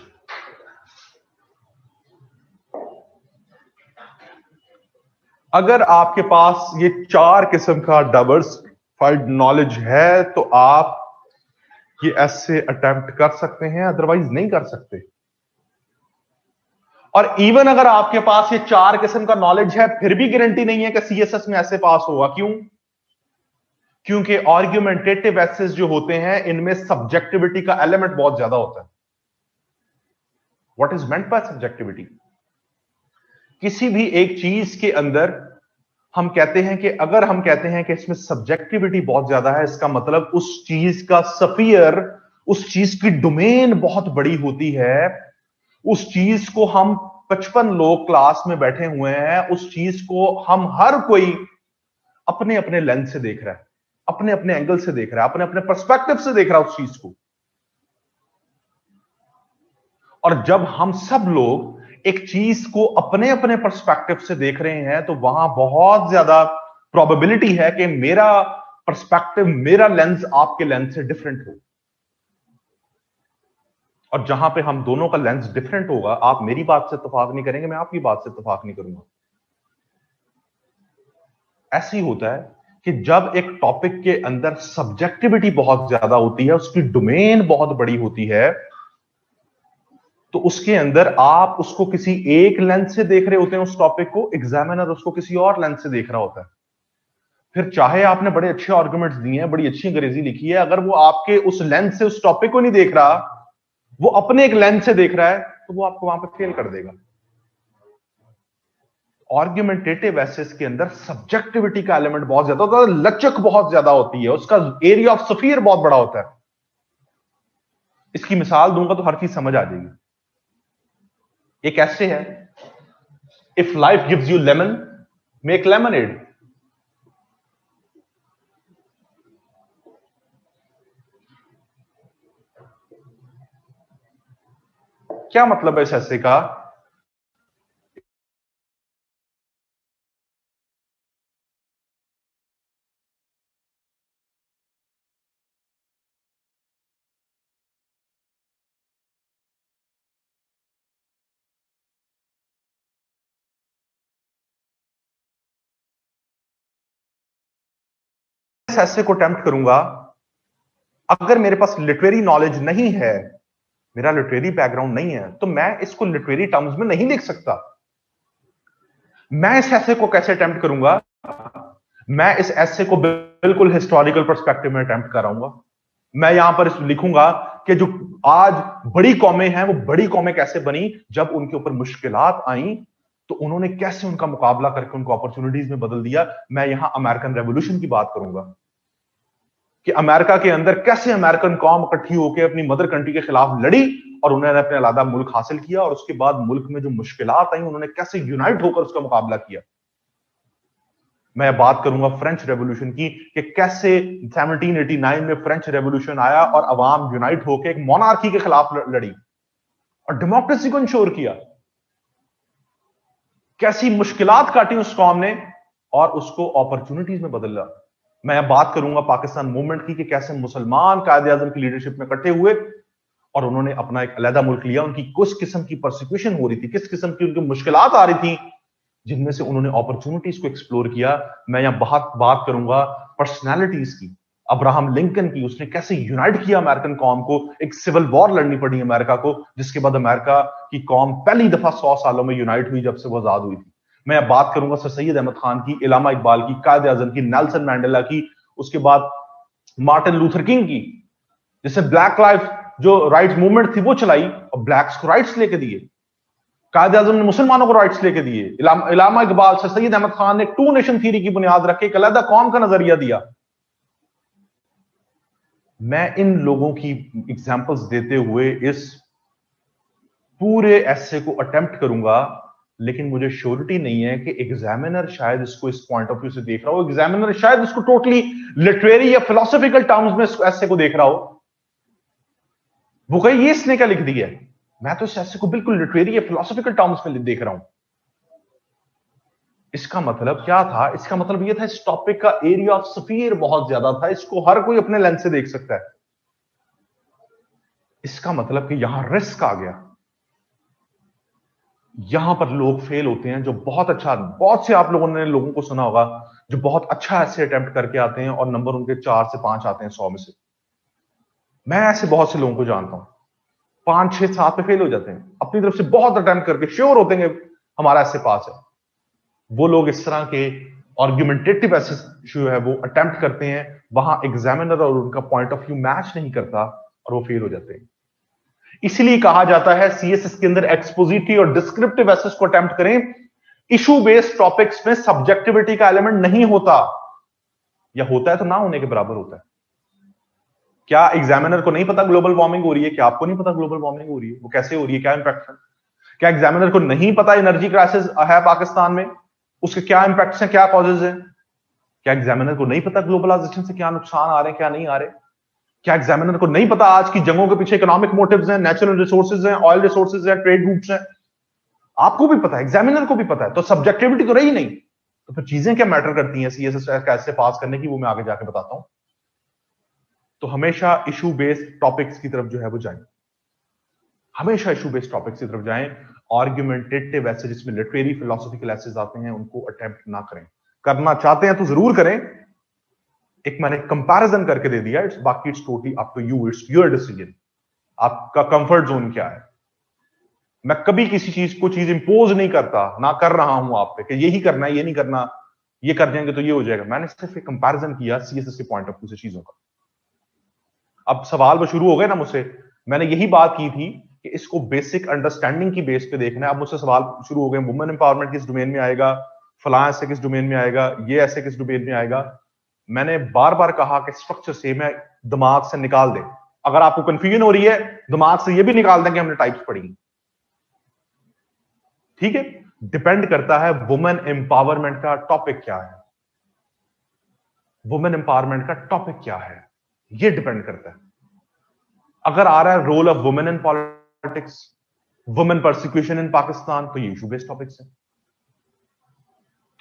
अगर आपके पास ये 4 किस्म का डाइवर्सिफाइड नॉलेज है तो आप ये ऐसे अटेम्प्ट कर सकते हैं, अदरवाइज नहीं कर सकते। और इवन अगर आपके पास ये 4 किस्म का नॉलेज है, फिर भी गारंटी नहीं है कि सीएसएस में ऐसे पास होगा। क्यों? क्योंकि आर्ग्यूमेंटेटिव एसेस जो होते हैं, इनमें सब्जेक्टिविटी का एलिमेंट बहुत ज्यादा होता है। What is meant by subjectivity? किसी भी एक चीज के अंदर हम कहते हैं कि अगर हम कहते हैं कि इसमें सब्जेक्टिविटी बहुत ज्यादा है, इसका मतलब उस चीज का स्फीयर, उस चीज की डोमेन बहुत बड़ी होती है। उस चीज को हम 55 लोग क्लास में बैठे हुए हैं, उस चीज को हम हर कोई अपने अपने लेंस से देख रहा है, अपने अपने एंगल से देख रहा है, अपने अपने पर्सपेक्टिव से देख रहा है उस चीज को। और जब हम सब लोग एक चीज को अपने अपने पर्सपेक्टिव से देख रहे हैं, तो वहां बहुत ज्यादा प्रोबेबिलिटी है कि मेरा पर्सपेक्टिव, मेरा लेंस आपके लेंस से डिफरेंट हो। और जहां पे हम दोनों का लेंस डिफरेंट होगा, आप मेरी बात से इत्तेफाक नहीं करेंगे, मैं आपकी बात से इत्तेफाक नहीं करूंगा। ऐसे ही होता है कि जब एक टॉपिक के अंदर सब्जेक्टिविटी बहुत ज्यादा होती है, उसकी डोमेन बहुत बड़ी होती है, तो उसके अंदर आप उसको किसी एक लेंस से देख रहे होते हैं उस टॉपिक को, एग्जामिनर उसको किसी और लेंस से देख रहा होता है। फिर चाहे आपने बड़े अच्छे आर्गुमेंट्स दिए हैं, बड़ी अच्छी अंग्रेजी लिखी है, अगर वो आपके उस लेंस से उस टॉपिक को नहीं देख रहा, वो अपने एक लेंस से देख रहा है, तो वो आपको वहां पर फेल कर देगा। आर्ग्यूमेंटेटिव एसेस के अंदर सब्जेक्टिविटी का एलिमेंट बहुत ज्यादा होता है, लचक बहुत ज्यादा होती है, उसका एरिया ऑफ स्फीयर बहुत बड़ा होता है। इसकी मिसाल दूंगा तो हर चीज समझ आ जाएगी। एक ऐसे है, if life gives you lemon, make lemonade. क्या मतलब है इस ऐसे का? इस ऐसे को अटेम्प्ट करूंगा, अगर मेरे पास लिटरेरी नॉलेज नहीं है, मेरा लिटरेरी बैकग्राउंड नहीं है, तो मैं इसको लिटरेरी टर्म्स में नहीं लिख सकता। मैं इस ऐसे को कैसे अटेम्प्ट करूंगा? मैं इस ऐसे को बिल्कुल हिस्टोरिकल पर्सपेक्टिव में अटेम्प्ट कराऊंगा। मैं यहां पर लिखूंगा कि जो आज बड़ी कौमें हैं, वो बड़ी कौमें कैसे बनी, जब उनके ऊपर मुश्किलात आई तो उन्होंने कैसे उनका मुकाबला करके उनको अपॉर्चुनिटीज में बदल दिया। मैं यहां अमेरिकन रेवोल्यूशन की बात करूंगा कि अमेरिका के अंदर कैसे अमेरिकन कौम इकट्ठी होकर अपनी मदर कंट्री के खिलाफ लड़ी और उन्होंने अपने अलग मुल्क हासिल किया, और उसके बाद मुल्क में जो मुश्किलात आई उन्होंने कैसे यूनाइट होकर उसका मुकाबला किया। मैं बात करूंगा फ्रेंच रेवोल्यूशन की कि कैसे 1789 में फ्रेंच रेवोल्यूशन आया और अवाम यूनाइट होकर एक मोनार्की के खिलाफ लड़ी और डेमोक्रेसी को इंश्योर किया। कैसी मुश्किलात काटी उस कौम ने और उसको अपॉर्चुनिटीज में बदला। मैं बात करूंगा पाकिस्तान मूवमेंट की कि कैसे मुसलमान कायदे आजम की लीडरशिप में इकट्ठे हुए और उन्होंने अपना एक अलग मुल्क लिया। उनकी किस किस्म की परसिक्यूशन हो रही थी, किस किस्म की उनकी मुश्किलात आ रही थी, जिनमें से उन्होंने अपॉर्चुनिटीज को एक्सप्लोर किया। मैं यहां बहुत बात करूंगा पर्सनालिटीज की, अब्राहम लिंकन की। उसने कैसे यूनाइट किया अमेरिकन कौम को, एक सिविल वॉर लड़नी पड़ी अमेरिका को, जिसके बाद अमेरिका की कौम पहली दफा 100 सालों में यूनाइट हुई जब से वो आजाद हुई थी। मैं बात करूंगा सर सैयद अहमद खान की, इलामा इकबाल की, कायद आजम की, नेल्सन मैंडेला की, उसके बाद मार्टिन लूथर किंग की, जिससे ब्लैक लाइफ जो राइट्स मूवमेंट थी वो चलाई और ब्लैक्स को राइट्स लेके दिए। कायद आजम ने मुसलमानों को राइट्स लेके दिए। इलामा इकबाल, सर सैयद अहमद खान ने टू नेशन थ्योरी की बुनियाद रख के एक अलग कौम का नजरिया दिया। मैं इन लोगों की एग्जांपल्स देते हुए इस पूरे ऐसे को अटेम्प्ट करूंगा, लेकिन मुझे श्योरिटी नहीं है कि एग्जामिनर शायद इसको इस पॉइंट ऑफ व्यू से देख रहा हो। एग्जामिनर शायद इसको टोटली लिटरेरी या फिलोसॉफिकल टर्म्स में इस ऐसे को देख रहा हो। वो कहे ये इसने क्या लिख दिया है, मैं तो इस ऐसे को बिल्कुल लिटरेरी या फिलोसॉफिकल टर्म्स में देख रहा हूं। इसका मतलब क्या था? इसका मतलब यह था इस टॉपिक का एरिया ऑफ स्फीयर बहुत ज्यादा था, इसको हर कोई अपने लेंस से देख सकता है। इसका मतलब कि यहां रिस्क आ गया। यहां पर लोग फेल होते हैं जो बहुत अच्छा, बहुत से आप लोगों ने लोगों को सुना होगा जो बहुत अच्छा ऐसे अटेम्प्ट करके आते हैं और नंबर उनके 4 से 5 आते हैं 100 में से। मैं ऐसे बहुत से लोगों को जानता हूं 5, 6, 7 पे फेल हो जाते हैं, अपनी तरफ से बहुत अटेम्प्ट करके श्योर होते हैं हमारा ऐसे पास है। वो लोग इस तरह के आर्ग्यूमेंटेटिव ऐसे जो है वो अटेम्प्ट करते हैं, वहां एग्जामिनर और उनका पॉइंट ऑफ व्यू मैच नहीं करता और वो फेल हो जाते हैं। इसलिए कहा जाता है सीएसएस के अंदर एक्सपोजिटरी और डिस्क्रिप्टिव एसेस को अटेम्प्ट करें। इशू बेस्ड टॉपिक्स में सब्जेक्टिविटी का एलिमेंट नहीं होता, या होता है तो ना होने के बराबर होता है। क्या एग्जामिनर को नहीं पता ग्लोबल वार्मिंग हो रही है? क्या आपको नहीं पता ग्लोबल वार्मिंग हो रही है? वो कैसे हो रही है, क्या इंपैक्ट है? क्या एग्जामिनर को नहीं पता एनर्जी क्राइसिस है पाकिस्तान में, उसके क्या इंपैक्ट्स हैं, क्या कॉजेज हैं? क्या एग्जामिनर को नहीं पता ग्लोबलाइजेशन से क्या नुकसान आ रहे हैं, क्या नहीं आ रहे? क्या एग्जामिनर को नहीं पता आज की जंगों के पीछे इकोनॉमिक मोटिव्स हैं, नेचुरल रिसोर्सेज हैं, ऑयल रिसोर्सेज हैं, ट्रेड रूट्स हैं? आपको भी पता है, एग्जामिनर को भी पता है, तो सब्जेक्टिविटी तो रही नहीं। तो फिर चीजें क्या मैटर करती हैं सीएसएस कैसे पास करने की, वो मैं आगे जाके बताता हूं। तो हमेशा इशू बेस्ड टॉपिक्स की तरफ जो है वो जाएं, हमेशा इशू बेस्ड टॉपिक्स की तरफ जाएं। आर्ग्यूमेंटेटिव ऐसे जिसमें लिटरेरी फिलोसॉफिकल एसेस आते हैं उनको अटेम्प्ट ना करें। करना चाहते हैं तो जरूर करें, एक मैंने कंपैरिजन करके दे दिया, इट्स बाकी it's totally up to you, it's your decision. आपका कंफर्ट जोन क्या है? मैं कभी किसी चीज को चीज इंपोज नहीं करता, ना कर रहा हूं आप पे कि यही करना है, ये नहीं करना, ये कर देंगे तो ये हो जाएगा। मैंने सिर्फ एक कंपैरिजन किया सीएसएस के पॉइंट ऑफ व्यू से चीजों का। अब सवाल वो शुरू हो गए ना मुझसे, मैंने यही बात की थी कि इसको बेसिक अंडरस्टैंडिंग की बेस पे देखना है। अब मुझसे सवाल शुरू हो गए, वुमेन एम्पावरमेंट किस डोमेन में आएगा, फलां ऐसे किस डोमेन में आएगा, ये ऐसे किस डोमेन में आएगा। मैंने बार बार कहा कि स्ट्रक्चर से मैं दिमाग से निकाल दें। अगर आपको कंफ्यूजन हो रही है, दिमाग से ये भी निकाल दें कि हमने टाइप्स पढ़ी, ठीक है? डिपेंड करता है वुमेन एम्पावरमेंट का टॉपिक क्या है, वुमेन एम्पावरमेंट का टॉपिक क्या है, ये डिपेंड करता है। अगर आ रहा है role of women in politics, women persecution in Pakistan, तो ये इशू बेस्ड टॉपिक्स है।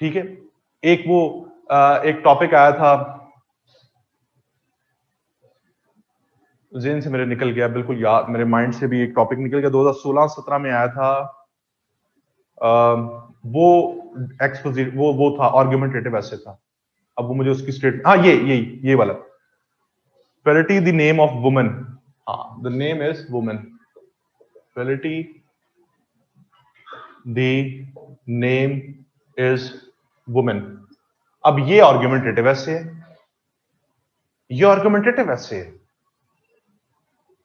ठीक है, एक वो एक टॉपिक आया था, जेन से मेरे निकल गया, बिल्कुल याद, मेरे माइंड से भी एक टॉपिक निकल गया, 2016-17 में आया था, वो एक्सपोजिट, वो था आर्गुमेंटेटिव ऐसे था। अब वो मुझे उसकी स्टेट, हाँ ये वाला, quality the name of women, हाँ the name is women, quality the name is women. अब ये आर्गुमेंटेटिव ऐसे है, ये आर्गुमेंटेटिव ऐसे है।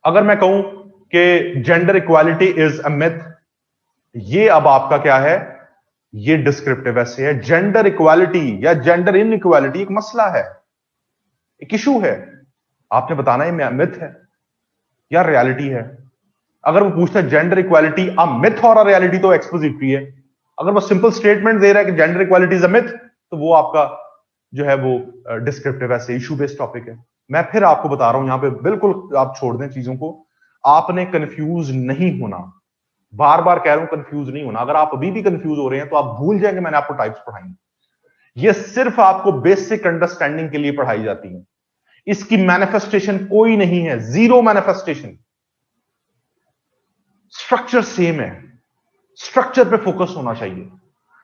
अगर मैं कहूं कि gender equality is a myth, ये अब आपका क्या है, ये डिस्क्रिप्टिव ऐसे है। जेंडर इक्वालिटी या जेंडर इनइक्वालिटी एक मसला है, एक इशू है, आपने बताना है मिथ है या रियलिटी है। अगर वो पूछता है gender equality a myth or a reality, तो एक्सपोजिटरी है। अगर वो सिंपल स्टेटमेंट दे रहा है कि gender equality is a myth, तो वो आपका जो है वो डिस्क्रिप्टिव ऐसे इशू बेस्ड टॉपिक है। मैं फिर आपको बता रहा हूं, यहां पे बिल्कुल आप छोड़ दें चीजों को, आपने कंफ्यूज नहीं होना, बार बार कह रहा हूं कंफ्यूज नहीं होना। अगर आप अभी भी कंफ्यूज हो रहे हैं तो आप भूल जाएंगे मैंने आपको टाइप्स पढ़ाई, ये सिर्फ आपको बेसिक अंडरस्टैंडिंग के लिए पढ़ाई जाती है। इसकी मैनिफेस्टेशन कोई नहीं है, जीरो मैनिफेस्टेशन। स्ट्रक्चर सेम है, स्ट्रक्चर पे फोकस होना चाहिए,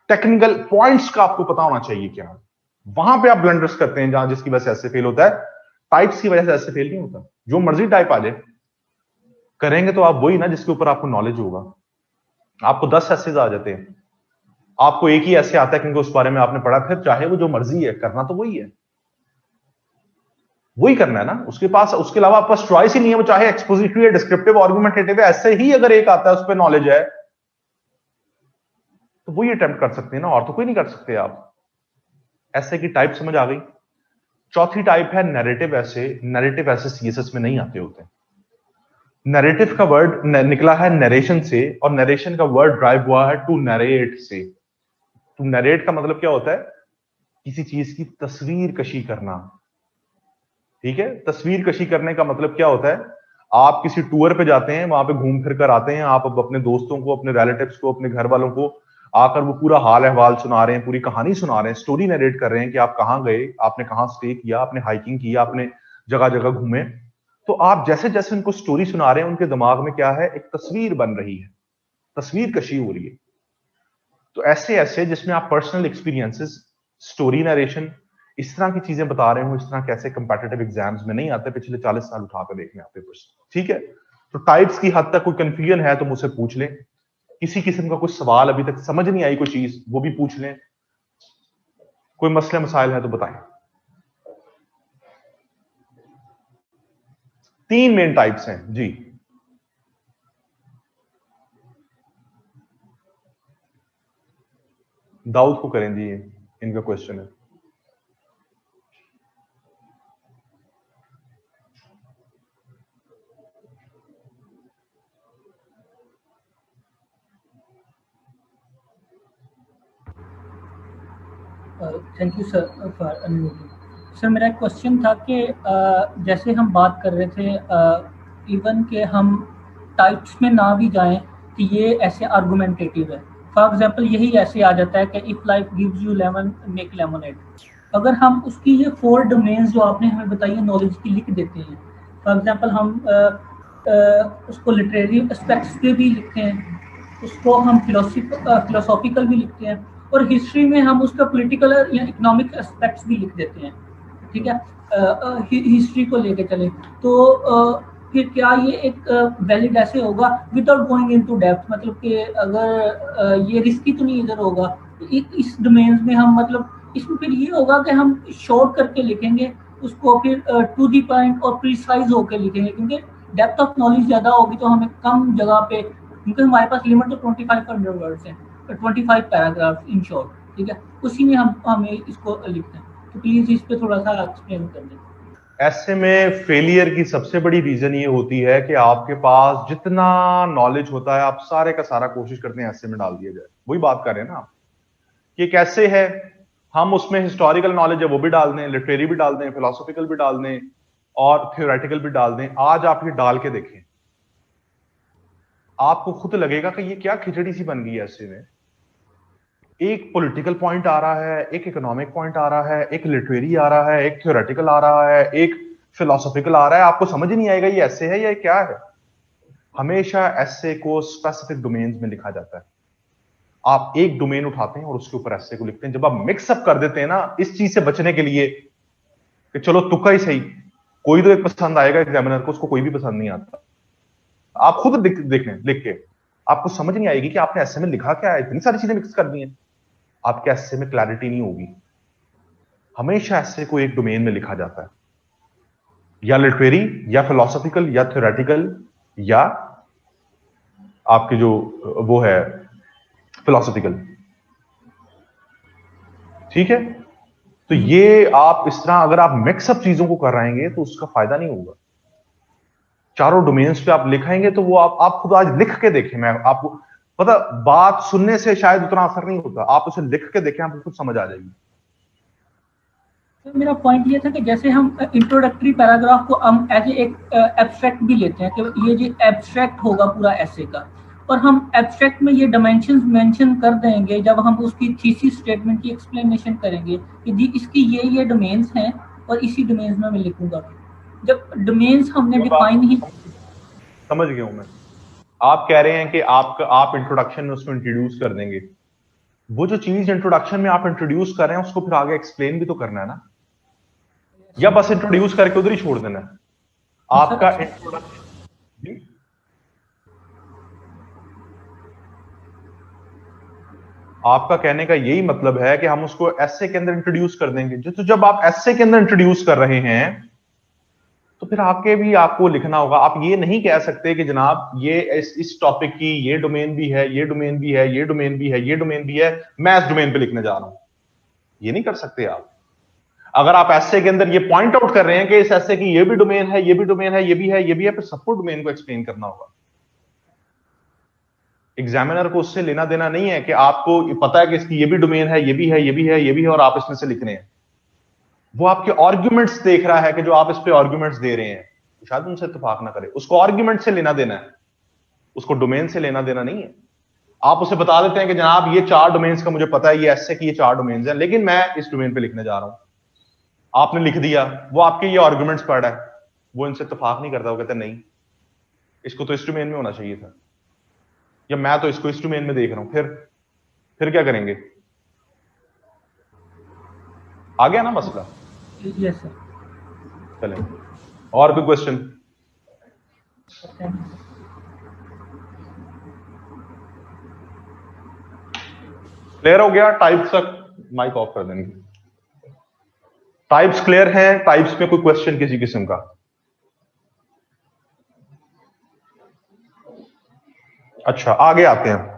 टेक्निकल पॉइंट्स का आपको पता होना चाहिए क्या, वहां पे आप ब्लंडर्स करते हैं, जहां जिसकी वजह से ऐसे फेल होता है। टाइप्स की वजह से ऐसे फेल नहीं होता, जो मर्जी टाइप आ जाए, करेंगे तो आप वही ना जिसके ऊपर आपको नॉलेज होगा। आपको 10 ऐसे आ जाते हैं, आपको एक ही ऐसे आता है क्योंकि उस बारे में आपने पढ़ा, फिर चाहे वो जो मर्जी है, करना तो वही है, वही करना है ना, उसके पास, उसके अलावा आपके पास चॉइस ही नहीं है। वो चाहे एक्सपोजिटरी है, डिस्क्रिप्टिव, आर्गुमेंटेटिव है, ऐसे ही अगर एक आता है उस पर नॉलेज है तो वही अटेम्प्ट कर सकते हैं ना, और तो कोई नहीं कर सकते आप। ऐसे की टाइप समझ आ गई। चौथी टाइप है नैरेटिव ऐसे। नैरेटिव ऐसे सीएसएस में नहीं आते होते। नैरेटिव का वर्ड निकला है नरेशन से, और नरेशन का वर्ड ड्राइव हुआ है टू नरेट से। टू नरेट का मतलब क्या होता है, किसी चीज की तस्वीर कशी करना। ठीक है, तस्वीर कशी करने का मतलब क्या होता है, आप किसी टूर पे जाते हैं, वहां पे घूम फिर कर आते हैं, आप अपने दोस्तों को, अपने रिलेटिव्स को, अपने घर वालों को आकर वो पूरा हाल अहवाल सुना रहे हैं, पूरी कहानी सुना रहे हैं, स्टोरी नरेट कर रहे हैं कि आप कहां गए, आपने कहां स्टे किया, आपने हाइकिंग की, आपने जगह जगह घूमे। तो आप जैसे जैसे उनको स्टोरी सुना रहे हैं, उनके दिमाग में क्या है, एक तस्वीर बन रही है, तस्वीर कशी हो रही है। तो ऐसे ऐसे जिसमें आप पर्सनल एक्सपीरियंसेस, स्टोरी नरेशन, इस तरह की चीजें बता रहे हो, इस तरह कैसे कंपेटिटिव एग्जाम्स में नहीं आते, पिछले 40 साल उठाकर देखने आप पेपर्स। ठीक है, तो टाइप्स की हद तक कोई कंफ्यूजन है तो मुझसे पूछ लें, किसी किस्म का कोई सवाल अभी तक समझ नहीं आई कोई चीज, वो भी पूछ लें, कोई मसले मसाइल है तो बताएं। 3 मेन टाइप्स हैं जी। दाऊद को करें जी, इनका क्वेश्चन है। Thank you sir for unmuting. Sir मेरा एक क्वेश्चन था कि जैसे हम बात कर रहे थे इवन के हम टाइप्स में ना भी जाएं कि ये ऐसे आर्गुमेंटेटिव है। फॉर एग्जांपल यही ऐसे आ जाता है कि if life gives you lemon make lemonade. अगर हम उसकी ये 4 डोमेन्स जो आपने हमें बताई है नॉलेज की लिख देते हैं, फॉर एग्जांपल हम उसको लिटरेरी एस्पेक्ट्स पे भी लिखते हैं, उसको हम फिलोसॉफिकल भी लिखते हैं, और हिस्ट्री में हम उसका पॉलिटिकल या इकोनॉमिक एस्पेक्ट्स भी लिख देते हैं। ठीक है, हिस्ट्री को लेके चले तो फिर क्या ये एक वैलिड ऐसे होगा विदाउट गोइंग इनटू डेप्थ, मतलब कि अगर ये रिस्की तो नहीं इधर होगा इस डोमेन्स में हम, मतलब इसमें फिर ये होगा कि हम शॉर्ट करके लिखेंगे उसको, फिर टू दी पॉइंट और प्रिसाइज होकर लिखेंगे, क्योंकि डेप्थ ऑफ नॉलेज ज़्यादा होगी तो हमें कम जगह पे, क्योंकि हमारे पास लिमिट तो 2500 वर्ड्स हैं, 25 पैराग्राफ इन शॉर्ट। ठीक है, उसी में हमें इसको लिखते हैं, तो प्लीज इस पे थोड़ा सा एक्सप्लेन कर दें। ऐसे में फेलियर की सबसे बड़ी रीजन ये होती है कि आपके पास जितना नॉलेज होता है, आप सारे का सारा कोशिश करते हैं ऐसे में डाल दिया जाए। वही बात कर रहे हैं ना आप, कि कैसे है, हम उसमें हिस्टोरिकल नॉलेज है वो भी डाल दें, लिटरेरी भी डाल दें, फिलोसॉफिकल भी डाल दें, और थ्योरेटिकल भी डाल दें। आज आप ये डाल के देखें, आपको खुद लगेगा कि ये क्या खिचड़ी सी बन गई है ऐसे में। एक पॉलिटिकल पॉइंट आ रहा है, एक इकोनॉमिक पॉइंट आ रहा है, एक लिटरेरी आ रहा है, एक थ्योरेटिकल आ रहा है, एक फिलोसॉफिकल आ रहा है, आपको समझ ही नहीं आएगा ये ऐसे है या क्या है। हमेशा ऐसे को स्पेसिफिक डोमेन्स में लिखा जाता है। आप एक डोमेन उठाते हैं और उसके ऊपर ऐसे को लिखते हैं। जब आप मिक्सअप कर देते हैं ना, इस चीज से बचने के लिए कि चलो तुक्का ही सही, कोई तो एक पसंद आएगा एग्जामिनर को, उसको कोई भी पसंद नहीं आता। आप खुद देखें, लिख के आपको समझ नहीं आएगी कि आपने ऐसे में लिखा क्या है, इतनी सारी चीजें मिक्स कर दी हैं, आपके ऐसे में क्लैरिटी नहीं होगी। हमेशा ऐसे को एक डोमेन में लिखा जाता है, या लिटरेरी या फिलोसॉफिकल या थ्योरेटिकल या आपके जो वो है फिलोसॉफिकल। ठीक है, तो ये आप इस तरह अगर आप मिक्सअप चीजों को कर रहेंगे तो उसका फायदा नहीं होगा। चारों डोमेन्स पे आप लिखाएंगे तो वो आप खुद आज लिख के देखें। मैं आपको पता, बात सुनने से शायद उतना असर नहीं होता, आप उसे लिख के देखें, आपको खुद समझ आ जाएगी। तो मेरा पॉइंट ये था कि जैसे हम इंट्रोडक्टरी पैराग्राफ को हम एज एक एब्स्ट्रैक्ट भी लेते हैं कि ये जो एब्स्ट्रैक्ट होगा पूरा ऐसे का, और हम एब्स्ट्रैक्ट में ये डायमेंशंस मेंशन कर देंगे जब हम उसकी थीसिस स्टेटमेंट की एक्सप्लेनेशन करेंगे कि जी इसकी ये डोमेन्स हैं और इसी डोमेन्स में मैं लिखूंगा। जब डोमेन्स हमने डिफाइन ही, समझ गया हूं मैं। आप कह रहे हैं कि आप इंट्रोडक्शन में उसको इंट्रोड्यूस कर देंगे, वो जो चीज इंट्रोडक्शन में आप इंट्रोड्यूस कर रहे हैं उसको फिर आगे एक्सप्लेन भी तो करना है ना, या बस इंट्रोड्यूस करके उधर ही छोड़ देना है। आपका इंट्रोडक्शन, आपका कहने का यही मतलब है कि हम उसको एसे के अंदर इंट्रोड्यूस कर देंगे। तो जब आप एसे के अंदर इंट्रोड्यूस कर रहे हैं तो फिर आके भी आपको लिखना होगा। आप ये नहीं कह सकते कि जनाब ये इस टॉपिक की ये डोमेन भी है, ये डोमेन भी है, ये डोमेन भी है, ये डोमेन भी है, मैं इस डोमेन पे लिखने जा रहा हूं। ये नहीं कर सकते आप। अगर आप एसे के अंदर ये पॉइंट आउट कर रहे हैं कि इस एसे की ये भी डोमेन है, ये भी डोमेन है, ये भी है, ये भी है, फिर सबको डोमेन को एक्सप्लेन करना होगा। एग्जामिनर को उससे लेना देना नहीं है कि आपको पता है कि इसकी ये भी डोमेन है, ये भी है, ये भी है, ये भी है, और आप इसमें से लिख रहे हैं। वो आपके आर्ग्यूमेंट्स देख रहा है कि जो आप इस पे आर्ग्यूमेंट्स दे रहे हैं, शायद उनसे इत्तेफाक ना करे। उसको आर्ग्यूमेंट से लेना देना है, उसको डोमेन से लेना देना नहीं है। आप उसे बता देते हैं कि जनाब ये 4 डोमेन्स का मुझे पता है, ये ऐसे कि ये 4 डोमेन्स हैं, लेकिन मैं इस डोमेन पे लिखने जा रहा हूं। आपने लिख दिया, वो आपके ये आर्ग्यूमेंट्स पढ़ रहा है, वो इनसे इत्तेफाक नहीं करता। वो कहता है नहीं, इसको तो इस डोमेन में होना चाहिए था, या मैं तो इसको इस डोमेन में देख रहा हूं। फिर क्या करेंगे? आ गया ना मसला? Yes sir. चलें, और कोई क्वेश्चन? क्लियर हो गया? टाइप्स तक माइक ऑफ कर देंगे। टाइप्स क्लियर है? टाइप्स में कोई क्वेश्चन किसी किस्म का? अच्छा, आगे आते हैं।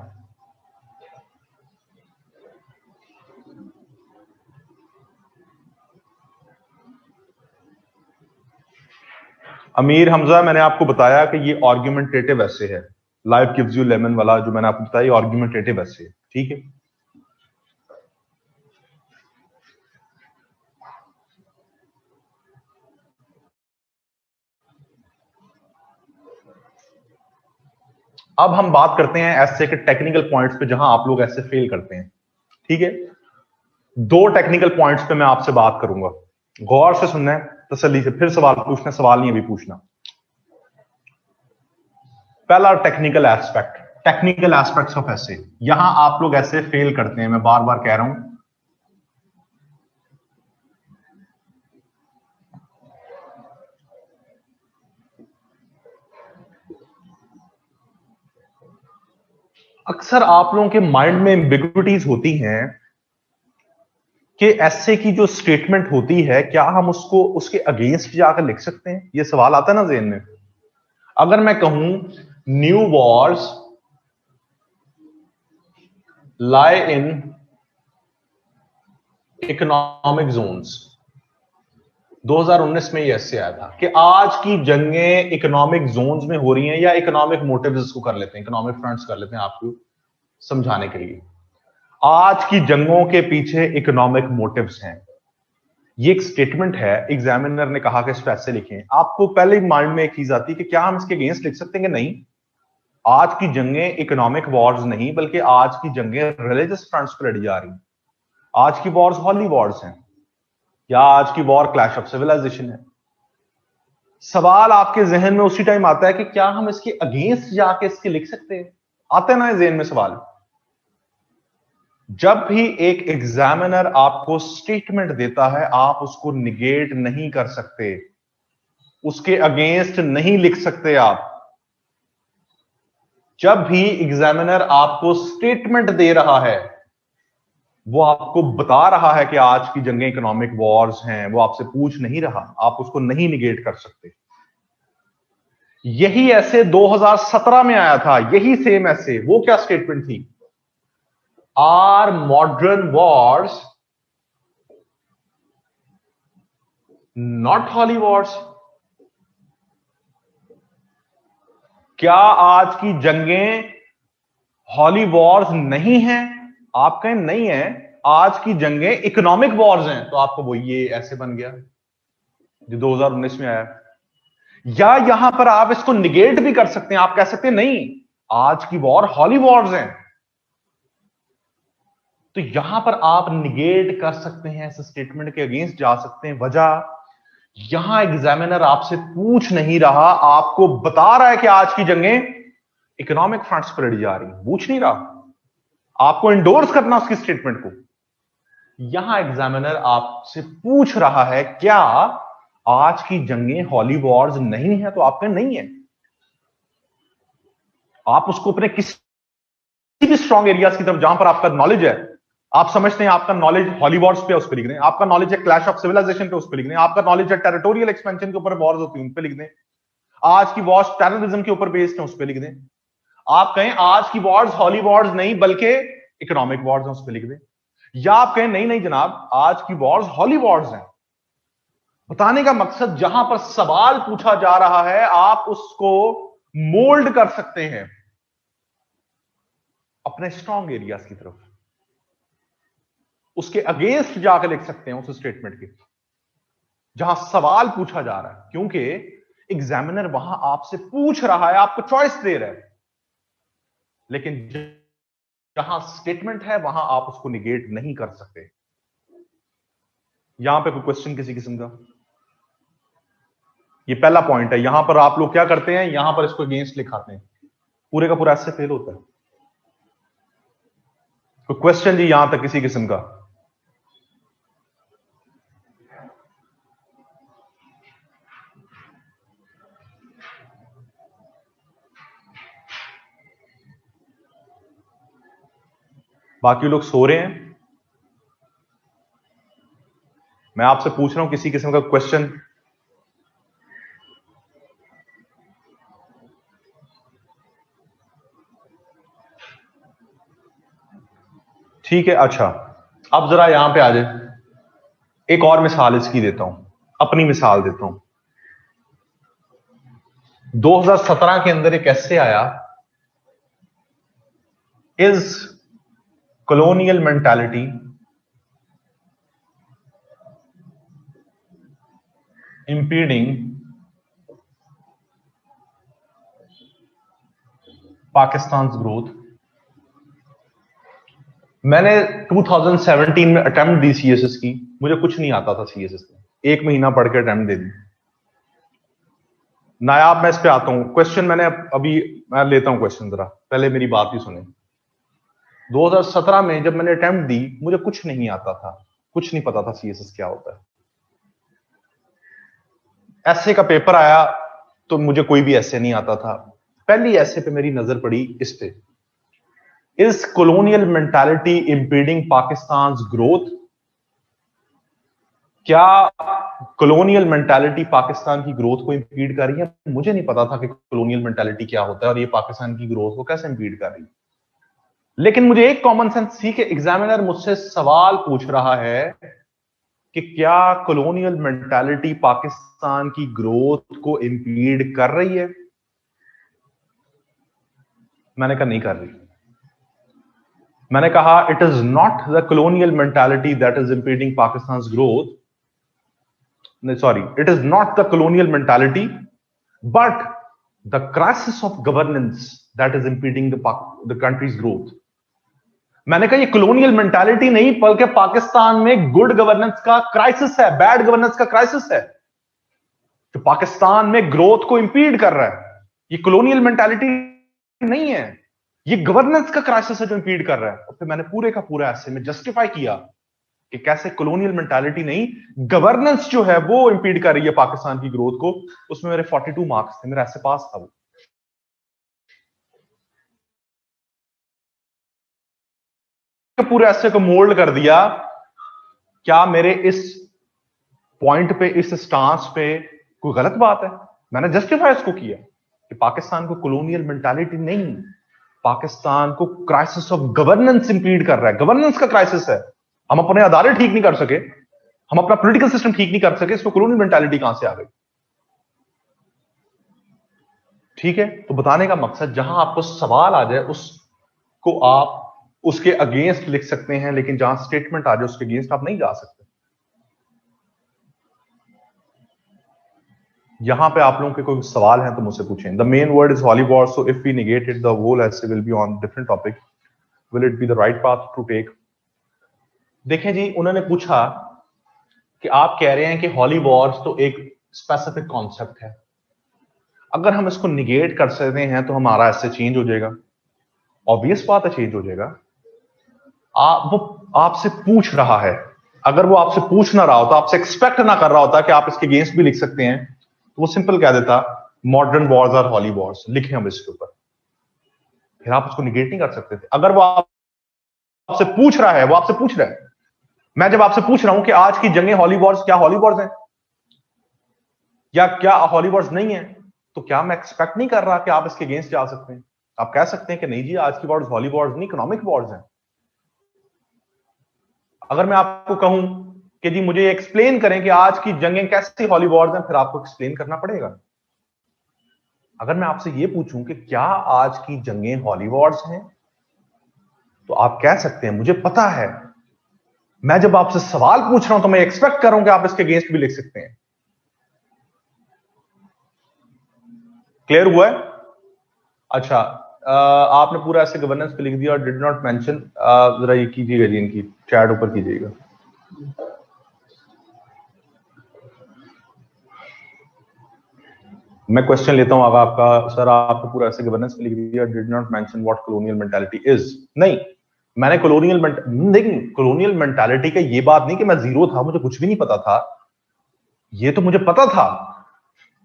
अमीर हमजा, मैंने आपको बताया कि ये आर्ग्यूमेंटेटिव ऐसे है। लाइफ गिव्स यू लेमन वाला जो मैंने आपको बताया, आर्ग्यूमेंटेटिव ऐसे है। ठीक है, अब हम बात करते हैं ऐसे के टेक्निकल पॉइंट्स पे जहां आप लोग ऐसे फेल करते हैं। ठीक है, 2 टेक्निकल पॉइंट्स पे मैं आपसे बात करूंगा, गौर से सुनना है, तसल्ली से। फिर सवाल पूछना, सवाल नहीं अभी पूछना। पहला technical aspect, technical aspects of ऐसे, यहां आप लोग ऐसे फेल करते हैं। मैं बार बार कह रहा हूं, अक्सर आप लोगों के माइंड में एम्बिग्विटीज होती हैं कि ऐसे की जो स्टेटमेंट होती है, क्या हम उसको उसके अगेंस्ट जाकर लिख सकते हैं? ये सवाल आता है ना ज़हन में। अगर मैं कहूं new Wars lie in economic zones, 2019 में ये ऐसे आया था कि आज की जंगें इकोनॉमिक जोन्स में हो रही हैं, या इकोनॉमिक मोटिव्स को कर लेते हैं, इकोनॉमिक फ्रंट्स कर लेते हैं आपको समझाने के लिए। आज की जंगों के पीछे इकोनॉमिक मोटिव्स हैं। ये एक स्टेटमेंट है, एग्जामिनर ने कहा कि इस पे ऐसे लिखें। आपको पहले ही माइंड में एक चीज आती है कि क्या हम इसके अगेंस्ट लिख सकते हैं कि नहीं? आज की जंगें इकोनॉमिक वॉर्स नहीं, बल्कि आज की जंगें रिलीजियस फ्रंट्स पर लड़ी जा रही हैं। आज की वॉर्स हॉली वॉर्स हैं, या आज की वॉर क्लैश ऑफ सिविलाइजेशन है। सवाल आपके जहन में उसी टाइम आता है कि क्या हम इसके अगेंस्ट जाके इसके लिख सकते हैं? आते ना जहन में सवाल। जब भी एक एग्जामिनर आपको स्टेटमेंट देता है, आप उसको निगेट नहीं कर सकते, उसके अगेंस्ट नहीं लिख सकते आप। जब भी एग्जामिनर आपको स्टेटमेंट दे रहा है, वो आपको बता रहा है कि आज की जंगें इकोनॉमिक वॉर्स हैं, वो आपसे पूछ नहीं रहा, आप उसको नहीं निगेट कर सकते। यही ऐसे 2017 में आया था, यही सेम ऐसे। वो क्या स्टेटमेंट थी? Are modern wars not holy wars? क्या आज की जंगें हॉली वॉर्स नहीं हैं? आप कहें नहीं है, आज की जंगें इकोनॉमिक वॉर्स हैं, तो आपको वो ये ऐसे बन गया जो 2019 में आया। या यहां पर आप इसको निगेट भी कर सकते हैं, आप कह सकते हैं नहीं, आज की वॉर हॉली वॉर्स हैं। तो यहां पर आप निगेट कर सकते हैं, इस स्टेटमेंट के अगेंस्ट जा सकते हैं। वजह, यहां एग्जामिनर आपसे पूछ नहीं रहा, आपको बता रहा है कि आज की जंगें इकोनॉमिक फ्रंट्स पर लड़ी जा रही हैं, पूछ नहीं रहा, आपको इंडोर्स करना उसकी स्टेटमेंट को। यहां एग्जामिनर आपसे पूछ रहा है क्या आज की जंगें हॉली वॉर्स नहीं है, तो आप कहें नहीं है। आप उसको अपने किसी भी स्ट्रॉन्ग एरियाज की तरफ, जहां पर आपका नॉलेज है, आप समझते हैं आपका नॉलेज हॉली वॉर्स पे, उस पर लिख दें। आपका नॉलेज है क्लैश ऑफ सिविलाइजेशन पे, उस पर लिख दें। आपका नॉलेज है टेरिटोरियल एक्सपेंशन के ऊपर वॉर्स होती है, उन पे लिख दें। आज की वॉर्स टेररिज्म के ऊपर बेस्ड है, उस पर लिख दें। आप कहें आज की वॉर्स हॉली वॉर्स नहीं बल्कि इकोनॉमिक वॉर्स हैं, उस पर लिख दें। या आप कहें नहीं नहीं जनाब, आज की वॉर्स हॉली वॉर्स हैं। बताने का मकसद, जहां पर सवाल पूछा जा रहा है, आप उसको मोल्ड कर सकते हैं अपने स्ट्रॉन्ग एरियाज की तरफ, उसके अगेंस्ट जाकर लिख सकते हैं उस स्टेटमेंट के, जहां सवाल पूछा जा रहा है। क्योंकि एग्जामिनर वहां आपसे पूछ रहा है, आपको चॉइस दे रहा है, लेकिन जहां स्टेटमेंट है वहां आप उसको निगेट नहीं कर सकते। यहां पे कोई क्वेश्चन किसी किस्म का? ये पहला पॉइंट है। यहां पर आप लोग क्या करते हैं, यहां पर इसको अगेंस्ट लिखाते हैं, पूरे का पूरा ऐसे फेल होता है। कोई क्वेश्चन जी यहां तक किसी किस्म का? बाकी लोग सो रहे हैं, मैं आपसे पूछ रहा हूं किसी किस्म का क्वेश्चन? ठीक है, अच्छा अब जरा यहां पे आ जाए। एक और मिसाल इसकी देता हूं, अपनी मिसाल देता हूं। 2017 के अंदर एक ऐसे आया, is colonial mentality impeding Pakistan's growth? मैंने 2017 में अटेम्प्ट दी सीएसएस की, मुझे कुछ नहीं आता था सीएसएस में, 1 महीना पढ़ के अटेम्प्ट दे दी। नायाब, मैं इस पे आता हूं। क्वेश्चन मैंने अभी, मैं लेता हूं क्वेश्चन, जरा पहले मेरी बात ही सुने। 2017 में जब मैंने अटेम्प्ट दी, मुझे कुछ नहीं आता था, कुछ नहीं पता था सीएसएस क्या होता है। ऐसे का पेपर आया तो मुझे कोई भी ऐसे नहीं आता था। पहली ऐसे पे मेरी नजर पड़ी इस पे, is colonial mentality impeding Pakistan growth? क्या कॉलोनियल मेंटालिटी पाकिस्तान की ग्रोथ को इंपीड कर रही है? मुझे नहीं पता था कि कॉलोनियल मेंटालिटी क्या होता है और ये पाकिस्तान की ग्रोथ को कैसे इंपीड कर रही है। लेकिन मुझे एक कॉमन सेंस थी कि एग्जामिनर मुझसे सवाल पूछ रहा है कि क्या कॉलोनियल मेंटालिटी पाकिस्तान की ग्रोथ को इंपीड कर रही है? मैंने कहा नहीं कर रही। मैंने कहा it is not the colonial mentality that is impeding Pakistan growth, sorry, it is not the colonial mentality, but the crisis of governance that is impeding the country's growth. मैंने कहा ये कॉलोनियल मेंटालिटी नहीं, बल्कि पाकिस्तान में गुड गवर्नेंस का crisis है, bad governance का crisis है, जो पाकिस्तान में ग्रोथ को इंपीड कर रहा है। ये कॉलोनियल मेंटालिटी नहीं है, ये गवर्नेंस का क्राइसिस है जो इंपीड कर रहा है। और फिर मैंने पूरे का पूरा ऐसे में जस्टिफाई किया कि कैसे कॉलोनियल मेंटालिटी नहीं, गवर्नेंस जो है वो इंपीड कर रही है पाकिस्तान की ग्रोथ को। उसमें मेरे 42 मार्क्स थे, मेरा ऐसे पास था वो। पूरे ऐसे को मोल्ड कर दिया। क्या मेरे इस पॉइंट पे, इस स्टांस पे कोई गलत बात है? मैंने जस्टिफाई इसको किया कि पाकिस्तान को कॉलोनियल मेंटालिटी नहीं, पाकिस्तान को क्राइसिस ऑफ गवर्नेंस इंपीड कर रहा है, गवर्नेंस का क्राइसिस है। हम अपने अदारे ठीक नहीं कर सके, हम अपना पॉलिटिकल सिस्टम ठीक नहीं कर सके, इसको कॉलोनियल मेंटालिटी कहां से आ गई? ठीक है, तो बताने का मकसद, जहां आपको सवाल आ जाए उसको आप उसके अगेंस्ट लिख सकते हैं, लेकिन जहां स्टेटमेंट आ जाए उसके अगेंस्ट आप नहीं जा सकते। यहां पे आप लोगों के कोई सवाल हैं तो मुझसे पूछें। The main word is holy war, so if we negate it the whole essay will be on different topic. Will it be the right path to take? देखें जी, उन्होंने पूछा कि आप कह रहे हैं कि हॉलीवॉर्स तो एक स्पेसिफिक कॉन्सेप्ट है, अगर हम इसको निगेट कर सकते हैं तो हमारा ऐसे चेंज हो जाएगा। ऑब्वियस बात है, चेंज हो जाएगा। वो आपसे पूछ रहा है, अगर वो आपसे पूछ ना रहा होता, आपसे एक्सपेक्ट ना कर रहा होता कि आप इसके अगेंस्ट भी लिख सकते हैं, तो वो सिंपल कह देता मॉडर्न वॉर्स और हॉली वॉर्स लिखे हम इसके ऊपर, फिर आप उसको निगेट नहीं कर सकते थे। अगर वो आपसे पूछ रहा है, वो आपसे पूछ रहा है, मैं जब आपसे पूछ रहा हूं कि आज की जंगें हॉली वॉर्स, क्या हॉली वॉर्स हैं या क्या हॉली वॉर्स नहीं है, तो क्या मैं एक्सपेक्ट नहीं कर रहा कि आप इसके अगेंस्ट जा सकते हैं? आप कह सकते हैं कि नहीं जी, आज की वॉर्स हॉली वॉर्स नहीं, इकोनॉमिक वॉर्स हैं। अगर मैं आपको कहूं कि जी मुझे एक्सप्लेन करें कि आज की जंगें कैसी हॉली वॉर्स हैं, फिर आपको एक्सप्लेन करना पड़ेगा। अगर मैं आपसे ये पूछूं कि क्या आज की जंगें हॉली वॉर्स हैं, तो आप कह सकते हैं मुझे पता है। मैं जब आपसे सवाल पूछ रहा हूं तो मैं एक्सपेक्ट कर रहा हूं कि आप इसके अगेंस्ट भी लिख सकते हैं। क्लियर हुआ है? अच्छा, आपने पूरा ऐसे गवर्नेंस पे लिख दिया और डिड नॉट मेंशन, जरा ये कीजिएगा जी, इनकी चैट ऊपर कीजिएगा। मैं क्वेश्चन लेता हूं आगे आपका। सर आपने पूरा ऐसे गवर्नेंस पे लिख दिया, did not mention what colonial mentality is. नहीं, मैंने कॉलोनियल मेंटालिटी का ये बात नहीं कि मैं जीरो था, मुझे कुछ भी नहीं पता था, ये तो मुझे पता था,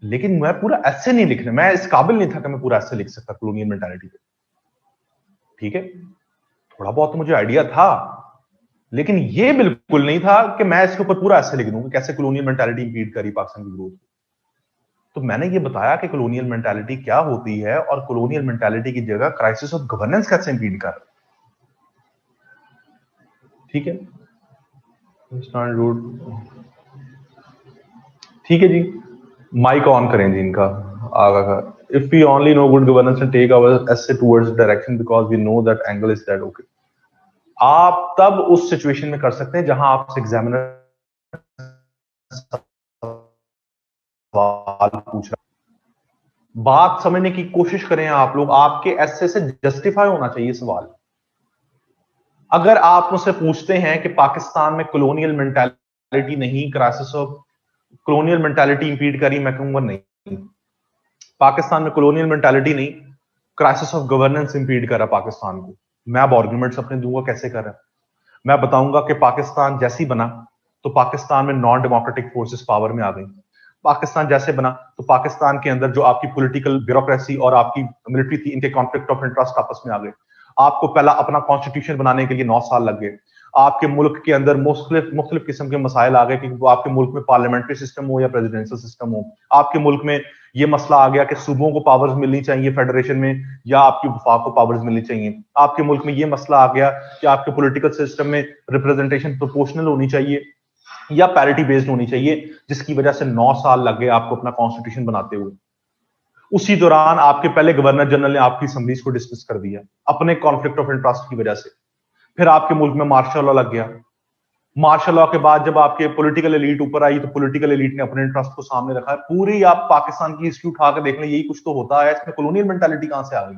लेकिन मैं पूरा ऐसे नहीं लिखने, मैं इस काबिल नहीं था कि मैं पूरा ऐसे लिख सकता कॉलोनियल मेंटालिटी पे। ठीक है, थोड़ा बहुत तो मुझे आइडिया था, लेकिन ये बिल्कुल नहीं था कि मैं इसके ऊपर पूरा ऐसे लिख दूं कि कैसे कॉलोनियल मेंटालिटी इंपीड करी पाकिस्तान की ग्रोथ। तो मैंने ये बताया कि कॉलोनियल मेंटालिटी क्या होती है और कॉलोनियल मेंटालिटी की जगह क्राइसिस ऑफ गवर्नेंस कैसे इंपीड कर। ठीक है, ठीक है जी, माइक ऑन करें जी इनका आगा का। If we only know good governance and take our essay towards direction because we know that angle is that. Okay, आप तब उस सिचुएशन में कर सकते हैं जहां आपसे एग्जामिनर सवाल पूछ रहा। बात समझने की कोशिश करें आप लोग, आपके ऐसे से जस्टिफाई होना चाहिए सवाल। अगर आप मुझसे पूछते हैं कि पाकिस्तान में कॉलोनियल मेंटालिटी नहीं, क्राइसिस ऑफ कॉलोनियल मेंटालिटी इंपीड करी, मैं कहूंगा नहीं, पाकिस्तान में कॉलोनियल मेंटालिटी नहीं, क्राइसिस ऑफ गवर्नेंस इंपीड करा पाकिस्तान को। मैं अब आर्गुमेंट्स अपने दूंगा कैसे कर रहा है। मैं बताऊंगा कि पाकिस्तान जैसे ही बना तो पाकिस्तान में नॉन डेमोक्रेटिक फोर्सेस पावर में आ गई। पाकिस्तान जैसे बना तो पाकिस्तान के अंदर जो आपकी पॉलिटिकल ब्यूरोक्रेसी और आपकी मिलिट्री थी, इनके कॉन्फ्लिक्ट ऑफ इंटरेस्ट आपस में आ गए। आपको पहला अपना कॉन्स्टिट्यूशन बनाने के लिए 9 साल लग गए। आपके मुल्क के अंदर मुख्तलिफ किस्म के मसाइल आ गए कि आपके मुल्क में पार्लियामेंट्री सिस्टम हो या प्रेसिडेंशियल सिस्टम हो। आपके मुल्क में ये मसला आ गया कि सूबों को पावर्स मिलनी चाहिए फेडरेशन में या आपकी वफाक को पावर्स मिलनी चाहिए। आपके मुल्क में ये मसला आ गया कि आपके पॉलिटिकल सिस्टम में रिप्रेजेंटेशन प्रोपोर्शनल होनी चाहिए या पैरिटी बेस्ड होनी चाहिए, जिसकी वजह से 9 साल लग गए आपको अपना कॉन्स्टिट्यूशन बनाते हुए। उसी दौरान आपके पहले गवर्नर जनरल ने आपकी असेंबलीज को डिसमिस कर दिया अपने कॉन्फ्लिक्ट ऑफ इंटरेस्ट की वजह से। फिर आपके मुल्क में मार्शल लॉ लग गया, मार्शल लॉ के बाद जब आपके पॉलिटिकल एलीट ऊपर आई तो पॉलिटिकल एलीट ने अपने इंटरेस्ट को सामने रखा है। पूरी आप पाकिस्तान की हिस्ट्री उठा के देख लें, यही कुछ तो होता है। इसमें कॉलोनियल मेंटालिटी कहां से आ गई?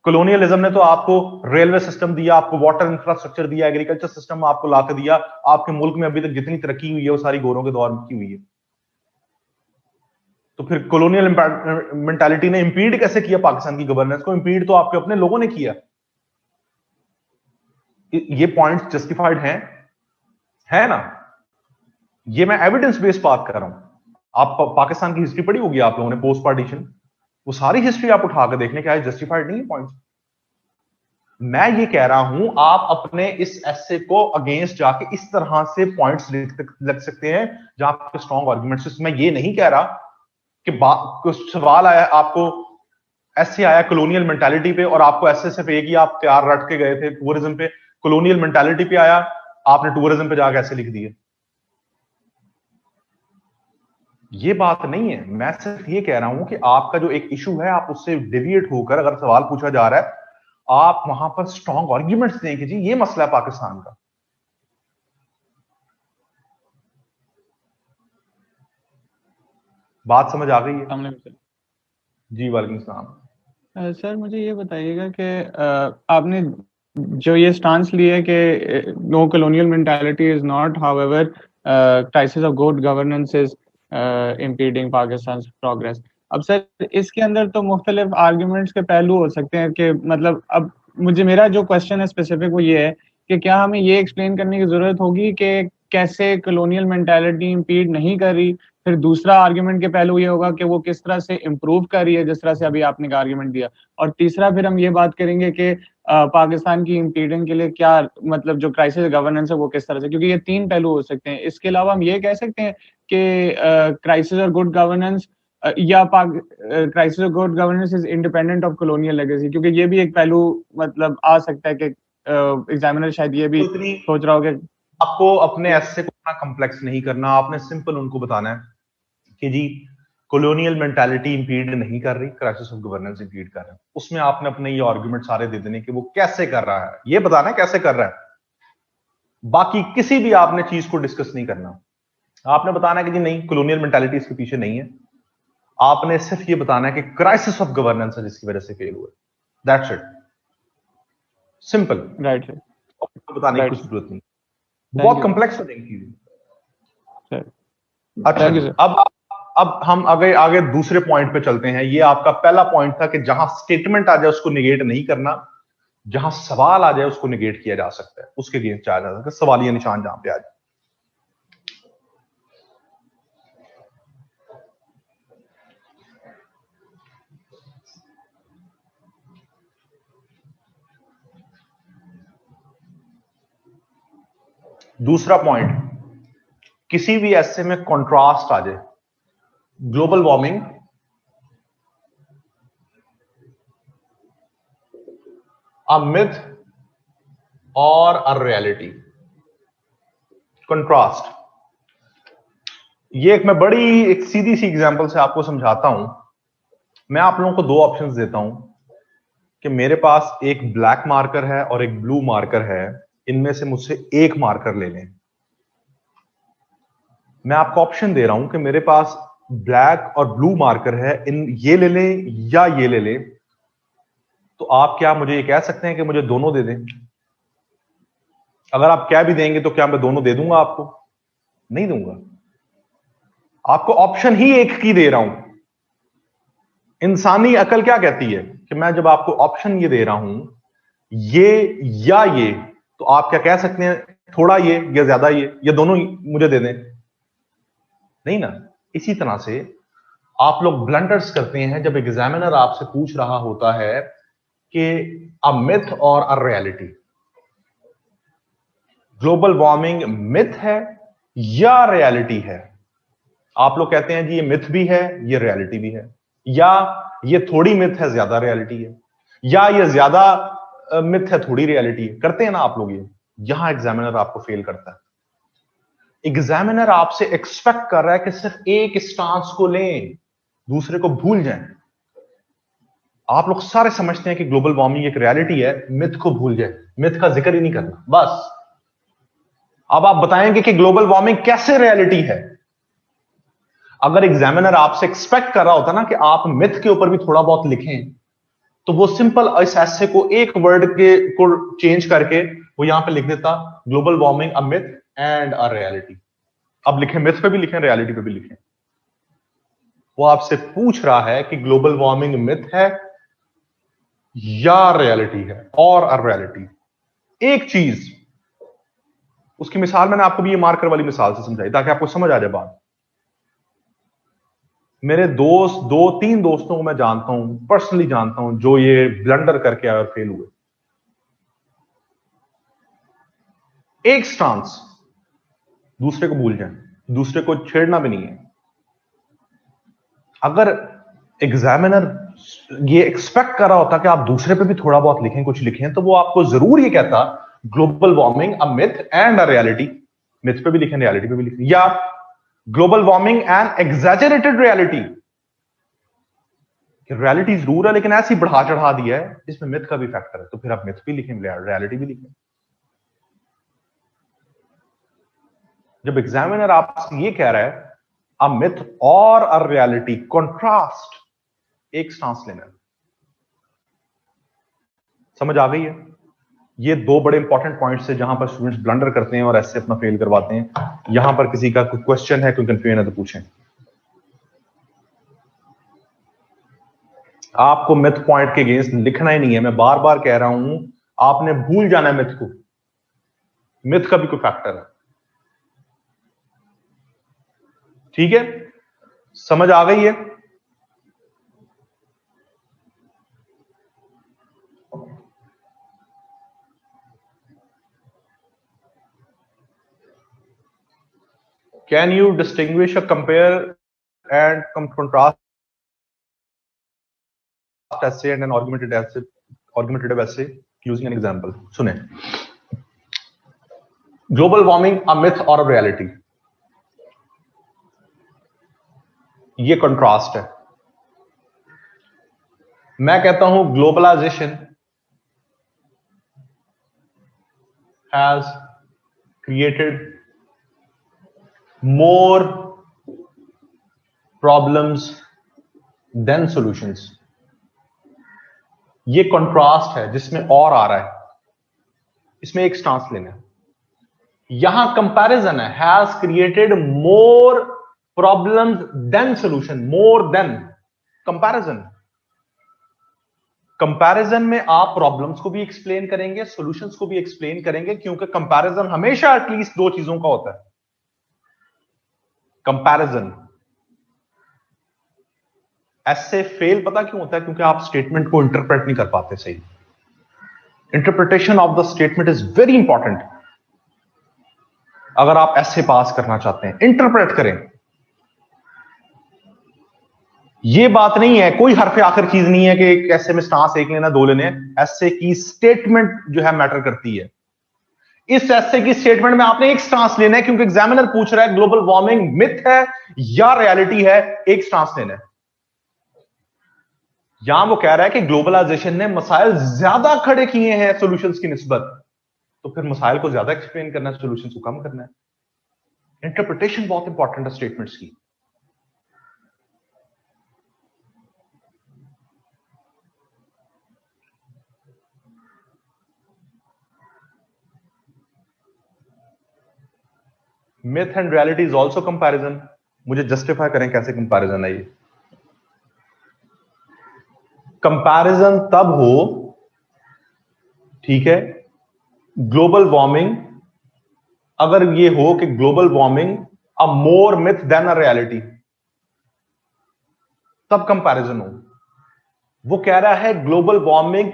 कॉलोनियलिज्म ने तो आपको रेलवे सिस्टम दिया, आपको वाटर इंफ्रास्ट्रक्चर दिया, एग्रीकल्चर सिस्टम आपको लाकर दिया। आपके मुल्क में अभी तक जितनी तरक्की हुई है वो सारी गोरों के दौर में की हुई है। तो फिर कॉलोनियल मेंटालिटी ने इंपीड कैसे किया पाकिस्तान की गवर्नेंस को? इंपीड तो आपके अपने लोगों ने किया। ये पॉइंट्स जस्टिफाइड हैं, है ना? ये मैं एविडेंस बेस्ड बात कर रहा हूं। आप पाकिस्तान की हिस्ट्री पढ़ी होगी आप लोगों ने, पोस्ट पार्टीशन, वो सारी हिस्ट्री आप उठा कर देखने क्या है, जस्टिफाइड नहीं है पॉइंट्स। मैं ये कह रहा हूं आप अपने इस एसे को अगेंस्ट जाके इस तरह से पॉइंट्स लग सकते हैं जहां आपके स्ट्रॉन्ग आर्गुमेंट्स। मैं ये नहीं कह रहा कि कुछ सवाल आया आपको, ऐसे आया कॉलोनियल मेंटालिटी पे और आपको ऐसे से पे कि आप तैयार रट के गए थे टूरिज्म पे, कॉलोनियल मेंटालिटी पे आया, आपने टूरिज्म पे जाके ऐसे लिख दिए। ये बात नहीं है। मैं सिर्फ ये कह रहा हूं कि आपका जो एक इशू है, आप उससे डिविएट होकर अगर सवाल पूछा जा रहा है, आप वहां पर स्ट्रॉन्ग आर्ग्यूमेंट्स दें कि जी ये मसला है पाकिस्तान का। बात समझ आ गई है? जी वालेकुम सलाम। सर मुझे ये बताइएगा कि आपने जो ये स्टांस लिया है कि no colonial mentality is not, however crisis of good governance is impeding Pakistan progress. अब सर इसके अंदर तो मुख्तलिफ आर्ग्यूमेंट्स के पहलू हो सकते हैं कि मतलब, अब मुझे मेरा जो क्वेश्चन है स्पेसिफिक वो ये है कि क्या हमें ये एक्सप्लेन करने की जरूरत होगी कि कैसे कॉलोनियल मेंटालिटी इम्पीड नहीं कर रही, फिर दूसरा आर्ग्यूमेंट के पहलू ये होगा कि वो किस तरह से इम्प्रूव कर रही है, जिस तरह से अभी आपने का आर्ग्यूमेंट दिया, और तीसरा फिर हम ये बात करेंगे कि पाकिस्तान की इम्पीडिंग के लिए क्या मतलब जो क्राइसिस गवर्नेंस है वो किस तरह से, क्योंकि ये तीन पहलू हो सकते हैं। इसके अलावा हम ये कह सकते हैं कि क्राइसिस और गुड गवर्नेंस या क्राइसिस और good governance is independent of colonial legacy, क्योंकि ये भी एक पहलू मतलब आ सकता है कि एग्जामिनर शायद ये भी सोच रहा हो कि आपको अपने ऐसे को इतना कॉम्प्लेक्स नहीं करना, आपने सिंपल उनको बताना है कि जी कॉलोनियल मेंटालिटी इंपीड नहीं कर रही, क्राइसिस ऑफ गवर्नेंस इंपीड कर रहा है। उसमें आपने अपने ये आर्गुमेंट सारे दे देने कि वो कैसे कर रहा है, ये बताना है कैसे कर रहा है। बाकी किसी भी आपने चीज को डिस्कस नहीं करना। आपने बताना है कि जी नहीं कॉलोनियल मेंटालिटी इसके पीछे नहीं है, आपने सिर्फ ये बताना है कि क्राइसिस ऑफ गवर्नेंस है जिसकी वजह से फेल हुआ। That's it, simple. राइट है, बताने की जरूरत नहीं, बहुत कॉम्प्लेक्स हो जाएगी चीजें। अच्छा, अब हम आगे दूसरे पॉइंट पे चलते हैं। ये आपका पहला पॉइंट था कि जहां स्टेटमेंट आ जाए उसको निगेट नहीं करना, जहां सवाल आ जाए उसको निगेट किया जा सकता है, उसके अगेंस्ट आ जा सकता है, सवालिया निशान जहां पे आ जाए। दूसरा पॉइंट, किसी भी ऐसे में कंट्रास्ट आ जाए, global warming a myth or a reality, contrast. ये मैं बड़ी एक सीधी सी एग्जांपल से आपको समझाता हूं। मैं आप लोगों को दो ऑप्शंस देता हूं कि मेरे पास एक ब्लैक मार्कर है और एक ब्लू मार्कर है, इनमें से मुझसे एक मार्कर ले लें। मैं आपको ऑप्शन दे रहा हूं कि मेरे पास ब्लैक और ब्लू मार्कर है, इन ये ले लें या ये ले लें, तो आप क्या मुझे ये कह सकते हैं कि मुझे दोनों दे दें? अगर आप क्या भी देंगे तो क्या मैं दोनों दे दूंगा आपको? नहीं दूंगा। आपको ऑप्शन ही एक की दे रहा हूं। इंसानी अकल क्या कहती है कि मैं जब आपको ऑप्शन ये दे रहा हूं, ये या ये, तो आप क्या कह सकते हैं थोड़ा ये या ज्यादा ये या दोनों मुझे दे दें? नहीं ना। इसी तरह से आप लोग ब्लंडर्स करते हैं जब एग्जामिनर आपसे पूछ रहा होता है कि अ myth or a reality, global warming myth है या रियलिटी है। आप लोग कहते हैं जी ये मिथ भी है ये रियलिटी भी है, या ये थोड़ी मिथ है ज्यादा रियलिटी है, या ये ज्यादा मिथ है थोड़ी रियलिटी है। करते हैं ना आप लोग ये। यहां एग्जामिनर आपको फेल करता है। एग्जामिनर आपसे एक्सपेक्ट कर रहा है कि सिर्फ एक स्टांस को लें, दूसरे को भूल जाएं। आप लोग सारे समझते हैं कि ग्लोबल वार्मिंग एक रियलिटी है, मिथ को भूल जाए, मिथ का जिक्र ही नहीं करना बस। अब आप बताएंगे कि ग्लोबल वार्मिंग कैसे रियलिटी है। अगर एग्जामिनर आपसे एक्सपेक्ट कर रहा होता ना कि आप मिथ के ऊपर भी थोड़ा बहुत लिखें, तो वो सिंपल इस ऐसे को एक वर्ड के को चेंज करके वो यहां पे लिख देता, global warming a myth and a reality. अब लिखें, मिथ पे भी लिखें, रियलिटी पे भी लिखें। वो आपसे पूछ रहा है कि ग्लोबल वार्मिंग मिथ है या रियलिटी है, और अ रियलिटी। एक चीज, उसकी मिसाल मैंने आपको भी ये मार्कर वाली मिसाल से समझाई ताकि आपको समझ आ जाए बात। मेरे दोस्त, 2-3 दोस्तों को मैं जानता हूं, पर्सनली जानता हूं, जो ये ब्लंडर करके आए और फेल हुए। एक स्टांस, दूसरे को भूल जाएं, दूसरे को छेड़ना भी नहीं है। अगर एग्जामिनर ये एक्सपेक्ट कर रहा होता कि आप दूसरे पे भी थोड़ा बहुत लिखें, कुछ लिखें, तो वो आपको जरूर ये कहता, global warming a myth and a reality. Myth पे भी लिखें, रियलिटी पे भी लिखें, या global warming and exaggerated reality. Reality जरूर है लेकिन ऐसी बढ़ा चढ़ा दिया है जिसमें मिथ का भी फैक्टर है, तो फिर आप मिथ भी लिखें, रियलिटी भी लिखें। जब एग्जामिनर आपसे ये कह रहा है अ myth or a reality, contrast, एक स्टांस लेना है। समझ आ गई है? ये दो बड़े इंपॉर्टेंट पॉइंट्स है जहां पर स्टूडेंट्स ब्लंडर करते हैं और ऐसे अपना फेल करवाते हैं। यहां पर किसी का कोई क्वेश्चन है, कोई कंफ्यूजन है तो पूछें। आपको मिथ पॉइंट के अगेंस्ट लिखना ही नहीं है, मैं बार बार कह रहा हूं, आपने भूल जाना है मिथ को। मिथ का भी कोई फैक्टर है, ठीक है? समझ आ गई है? Can you distinguish a compare and contrast essay and an argumentative essay using an example? सुने, global warming a myth or a reality, ये कंट्रास्ट है। मैं कहता हूं globalization has created more problems than solutions. ये कंट्रास्ट है जिसमें और आ रहा है, इसमें एक स्टांस लेना है। यहां कंपैरिजन है, has created more problems than solution, more than comparison. Comparison में आप प्रॉब्लम्स को भी एक्सप्लेन करेंगे, सॉल्यूशंस को भी एक्सप्लेन करेंगे, क्योंकि कंपैरिजन हमेशा एटलीस्ट दो चीजों का होता है। कंपैरिजन ऐसे फेल पता क्यों होता है? क्योंकि आप स्टेटमेंट को इंटरप्रेट नहीं कर पाते सही। Interpretation of the statement is very important. अगर आप ऐसे पास करना चाहते हैं, इंटरप्रेट करें। ये बात नहीं है, कोई हरफ आखिर चीज नहीं है कि ऐसे में स्टांस एक लेना, दो लेने। ऐसे की स्टेटमेंट जो है मैटर करती है। इस ऐसे की स्टेटमेंट में आपने एक स्टांस लेना है, क्योंकि एग्जामिनर पूछ रहा है ग्लोबल वार्मिंग मिथ है या रियलिटी है, एक स्टांस लेना है। यहां वो कह रहा है कि ग्लोबलाइजेशन ने मसाइल ज्यादा खड़े किए हैं सॉल्यूशंस की निस्बत, तो फिर मसाइल को ज्यादा एक्सप्लेन करना है, सॉल्यूशंस को कम करना है। इंटरप्रिटेशन बहुत इंपॉर्टेंट है स्टेटमेंट्स की। Myth and reality is also comparison. मुझे जस्टिफाई करें कैसे कंपैरिजन है ये। कंपैरिजन तब हो, ठीक है, ग्लोबल वार्मिंग, अगर ये हो कि global warming a more myth than a reality, तब कंपैरिजन हो। वो कह रहा है ग्लोबल वार्मिंग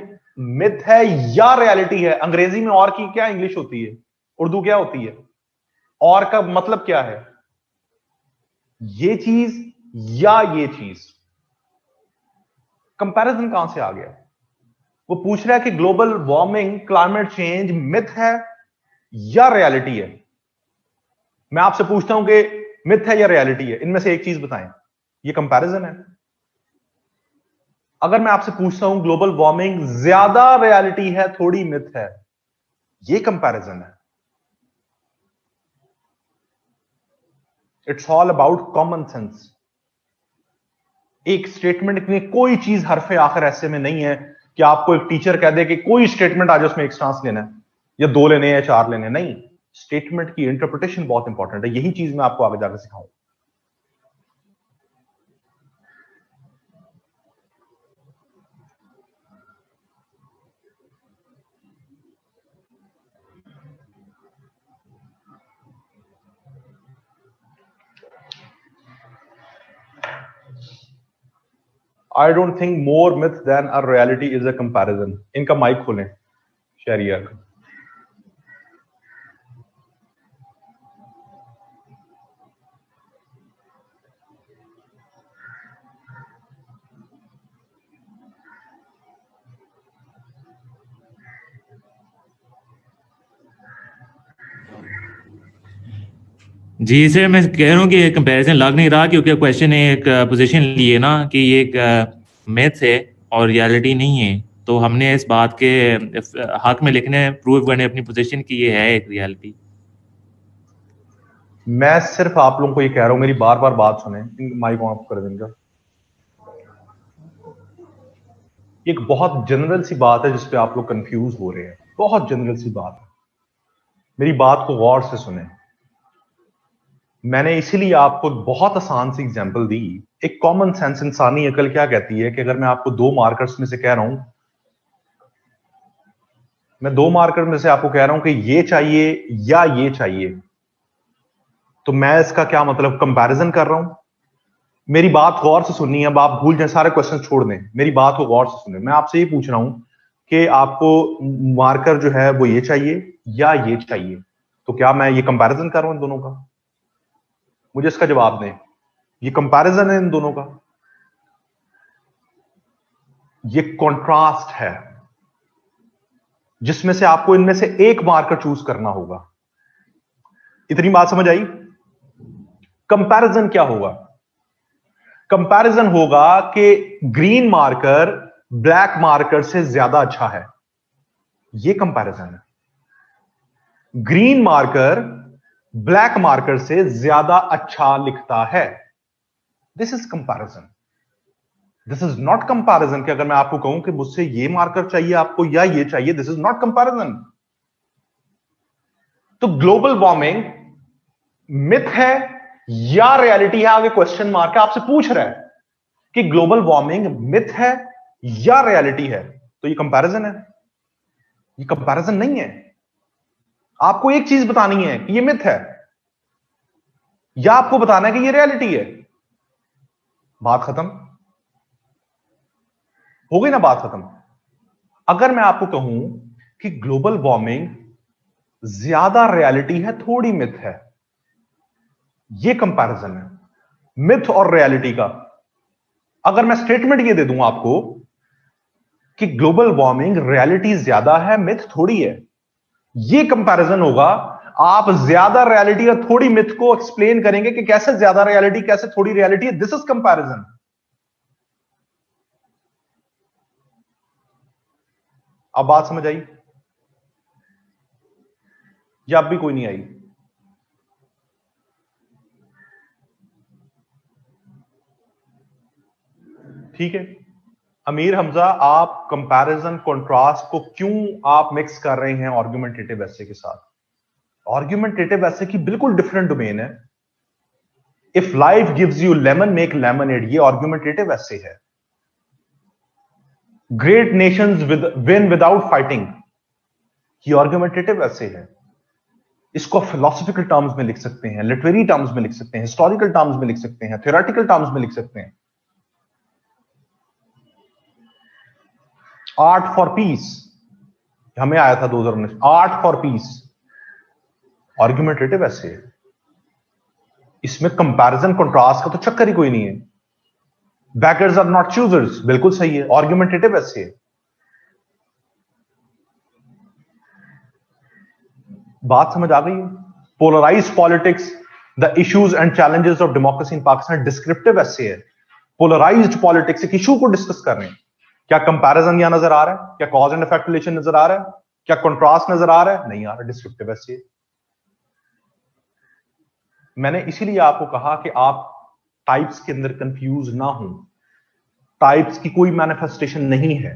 मिथ है या रियलिटी है। अंग्रेजी में और की क्या इंग्लिश होती है, उर्दू क्या होती है? और का मतलब क्या है? ये चीज या ये चीज। कंपैरिजन कहां से आ गया? वो पूछ रहा है कि global warming, climate change myth है या रियलिटी है। मैं आपसे पूछता हूं कि मिथ है या रियलिटी है, इनमें से एक चीज बताएं। ये कंपैरिजन है। अगर मैं आपसे पूछता हूं ग्लोबल वार्मिंग ज्यादा रियलिटी है थोड़ी मिथ है, ये कंपैरिजन है। It's all about common sense. एक स्टेटमेंट में कोई चीज हरफे आखिर ऐसे में नहीं है कि आपको एक टीचर कह दे कि कोई स्टेटमेंट आज उसमें एक स्टांस लेना है या 2 लेने हैं या 4 लेने हैं। नहीं, स्टेटमेंट की इंटरप्रिटेशन बहुत इंपॉर्टेंट है। यही चीज मैं आपको आगे जाकर सिखाऊं। I don't think more myth than a reality is a comparison. इनका माइक खोलें शहरिया का। जी सर, मैं कह रहा हूँ कि कंपैरिजन लग नहीं रहा, क्योंकि क्वेश्चन ने एक पोजीशन ली है ना कि ये एक मैथ है और रियलिटी नहीं है, तो हमने इस बात के हक में लिखने प्रूव करने अपनी पोजीशन कि ये है एक रियलिटी। मैं सिर्फ आप लोगों को ये कह रहा हूं, मेरी बार बार बात सुने, माइक ऑफ कर देंगे। एक बहुत जनरल सी बात है जिसपे आप लोग कंफ्यूज हो रहे हैं, बहुत जनरल सी बात है। मेरी बात को गौर से सुने। मैंने इसीलिए आपको बहुत आसान सी एग्जांपल दी। एक कॉमन सेंस इंसानी अकल क्या कहती है कि अगर मैं आपको 2 मार्कर्स में से कह रहा हूं, मैं 2 मार्कर में से आपको कह रहा हूं कि ये चाहिए या ये चाहिए, तो मैं इसका क्या मतलब कंपैरिजन कर रहा हूं? मेरी बात गौर से सुननी है। अब आप भूल जाए, सारे क्वेश्चन छोड़ दें, मेरी बात को गौर से सुने। मैं आपसे ये पूछ रहा हूं कि आपको मार्कर जो है वो ये चाहिए या ये चाहिए, तो क्या मैं ये कंपैरिजन कर रहा हूं इन दोनों का? मुझे इसका जवाब दें। ये कंपैरिजन है इन दोनों का? ये कॉन्ट्रास्ट है, जिसमें से आपको इनमें से एक मार्कर चूज करना होगा। इतनी बात समझ आई? कंपैरिजन क्या होगा? कंपैरिजन होगा कि ग्रीन मार्कर ब्लैक मार्कर से ज्यादा अच्छा है। यह कंपैरिजन है। ग्रीन मार्कर ब्लैक मार्कर से ज्यादा अच्छा लिखता है। This is comparison. This is not comparison कि अगर मैं आपको कहूं कि मुझसे ये मार्कर चाहिए आपको या ये चाहिए, दिस इज नॉट कंपैरिजन। तो ग्लोबल वार्मिंग मिथ है या रियलिटी है? आगे क्वेश्चन मार्क है, आपसे पूछ रहा है कि ग्लोबल वार्मिंग मिथ है या रियलिटी है, तो ये कंपैरिजन है। ये कंपैरिजन नहीं है। आपको एक चीज बतानी है कि ये मिथ है, या आपको बताना है कि ये रियलिटी है। बात खत्म हो गई ना? बात खत्म। अगर मैं आपको कहूं कि ग्लोबल वार्मिंग ज्यादा रियलिटी है थोड़ी मिथ है, ये कंपैरिजन है मिथ और रियलिटी का। अगर मैं स्टेटमेंट ये दे दूं आपको कि ग्लोबल वार्मिंग रियलिटी ज्यादा है मिथ थोड़ी है, ये कंपैरिजन होगा। आप ज्यादा रियलिटी और थोड़ी मिथ को एक्सप्लेन करेंगे कि कैसे ज्यादा रियलिटी कैसे थोड़ी रियलिटी है। This is comparison. अब बात समझ आई या अब भी कोई नहीं आई? ठीक है अमीर हमजा, आप कंपैरिजन कंट्रास्ट को क्यों आप मिक्स कर रहे हैं आर्गुमेंटेटिव एसे के साथ? आर्गुमेंटेटिव एसे की बिल्कुल डिफरेंट डोमेन है। If life gives you lemon make lemonade, ये आर्गुमेंटेटिव एसे है। Great Nations win without fighting, ये आर्गुमेंटेटिव एसे है। इसको फिलोसॉफिकल टर्म्स में लिख सकते हैं, लिटरेरी टर्म्स में लिख सकते हैं, हिस्टोरिकल टर्म्स में लिख सकते हैं, थ्योरेटिकल टर्म्स में लिख सकते हैं। आर्ट फॉर पीस हमें आया था 2019, आर्ट फॉर पीस आर्गुमेंटेटिव ऐसे है। इसमें कंपैरिजन कंट्रास्ट का तो चक्कर ही कोई नहीं है। बैकर्स आर नॉट चूजर्स, बिल्कुल सही है, आर्गुमेंटेटिव ऐसे है। बात समझ आ गई है? Polarized politics, the issues and challenges of democracy in Pakistan, descriptive essay है। पोलराइज्ड पॉलिटिक्स, एक इशू को डिस्कस कर रहे हैं। क्या कंपैरिजन यहां नजर आ रहा है? क्या कॉज एंड इफेक्ट रिलेशन नजर आ रहा है? क्या कंट्रास्ट नजर आ रहा है? नहीं आ रहा, डिस्क्रिप्टिव ऐसे। मैंने इसीलिए आपको कहा कि आप टाइप्स के अंदर कंफ्यूज ना हो। टाइप्स की कोई मैनिफेस्टेशन नहीं है।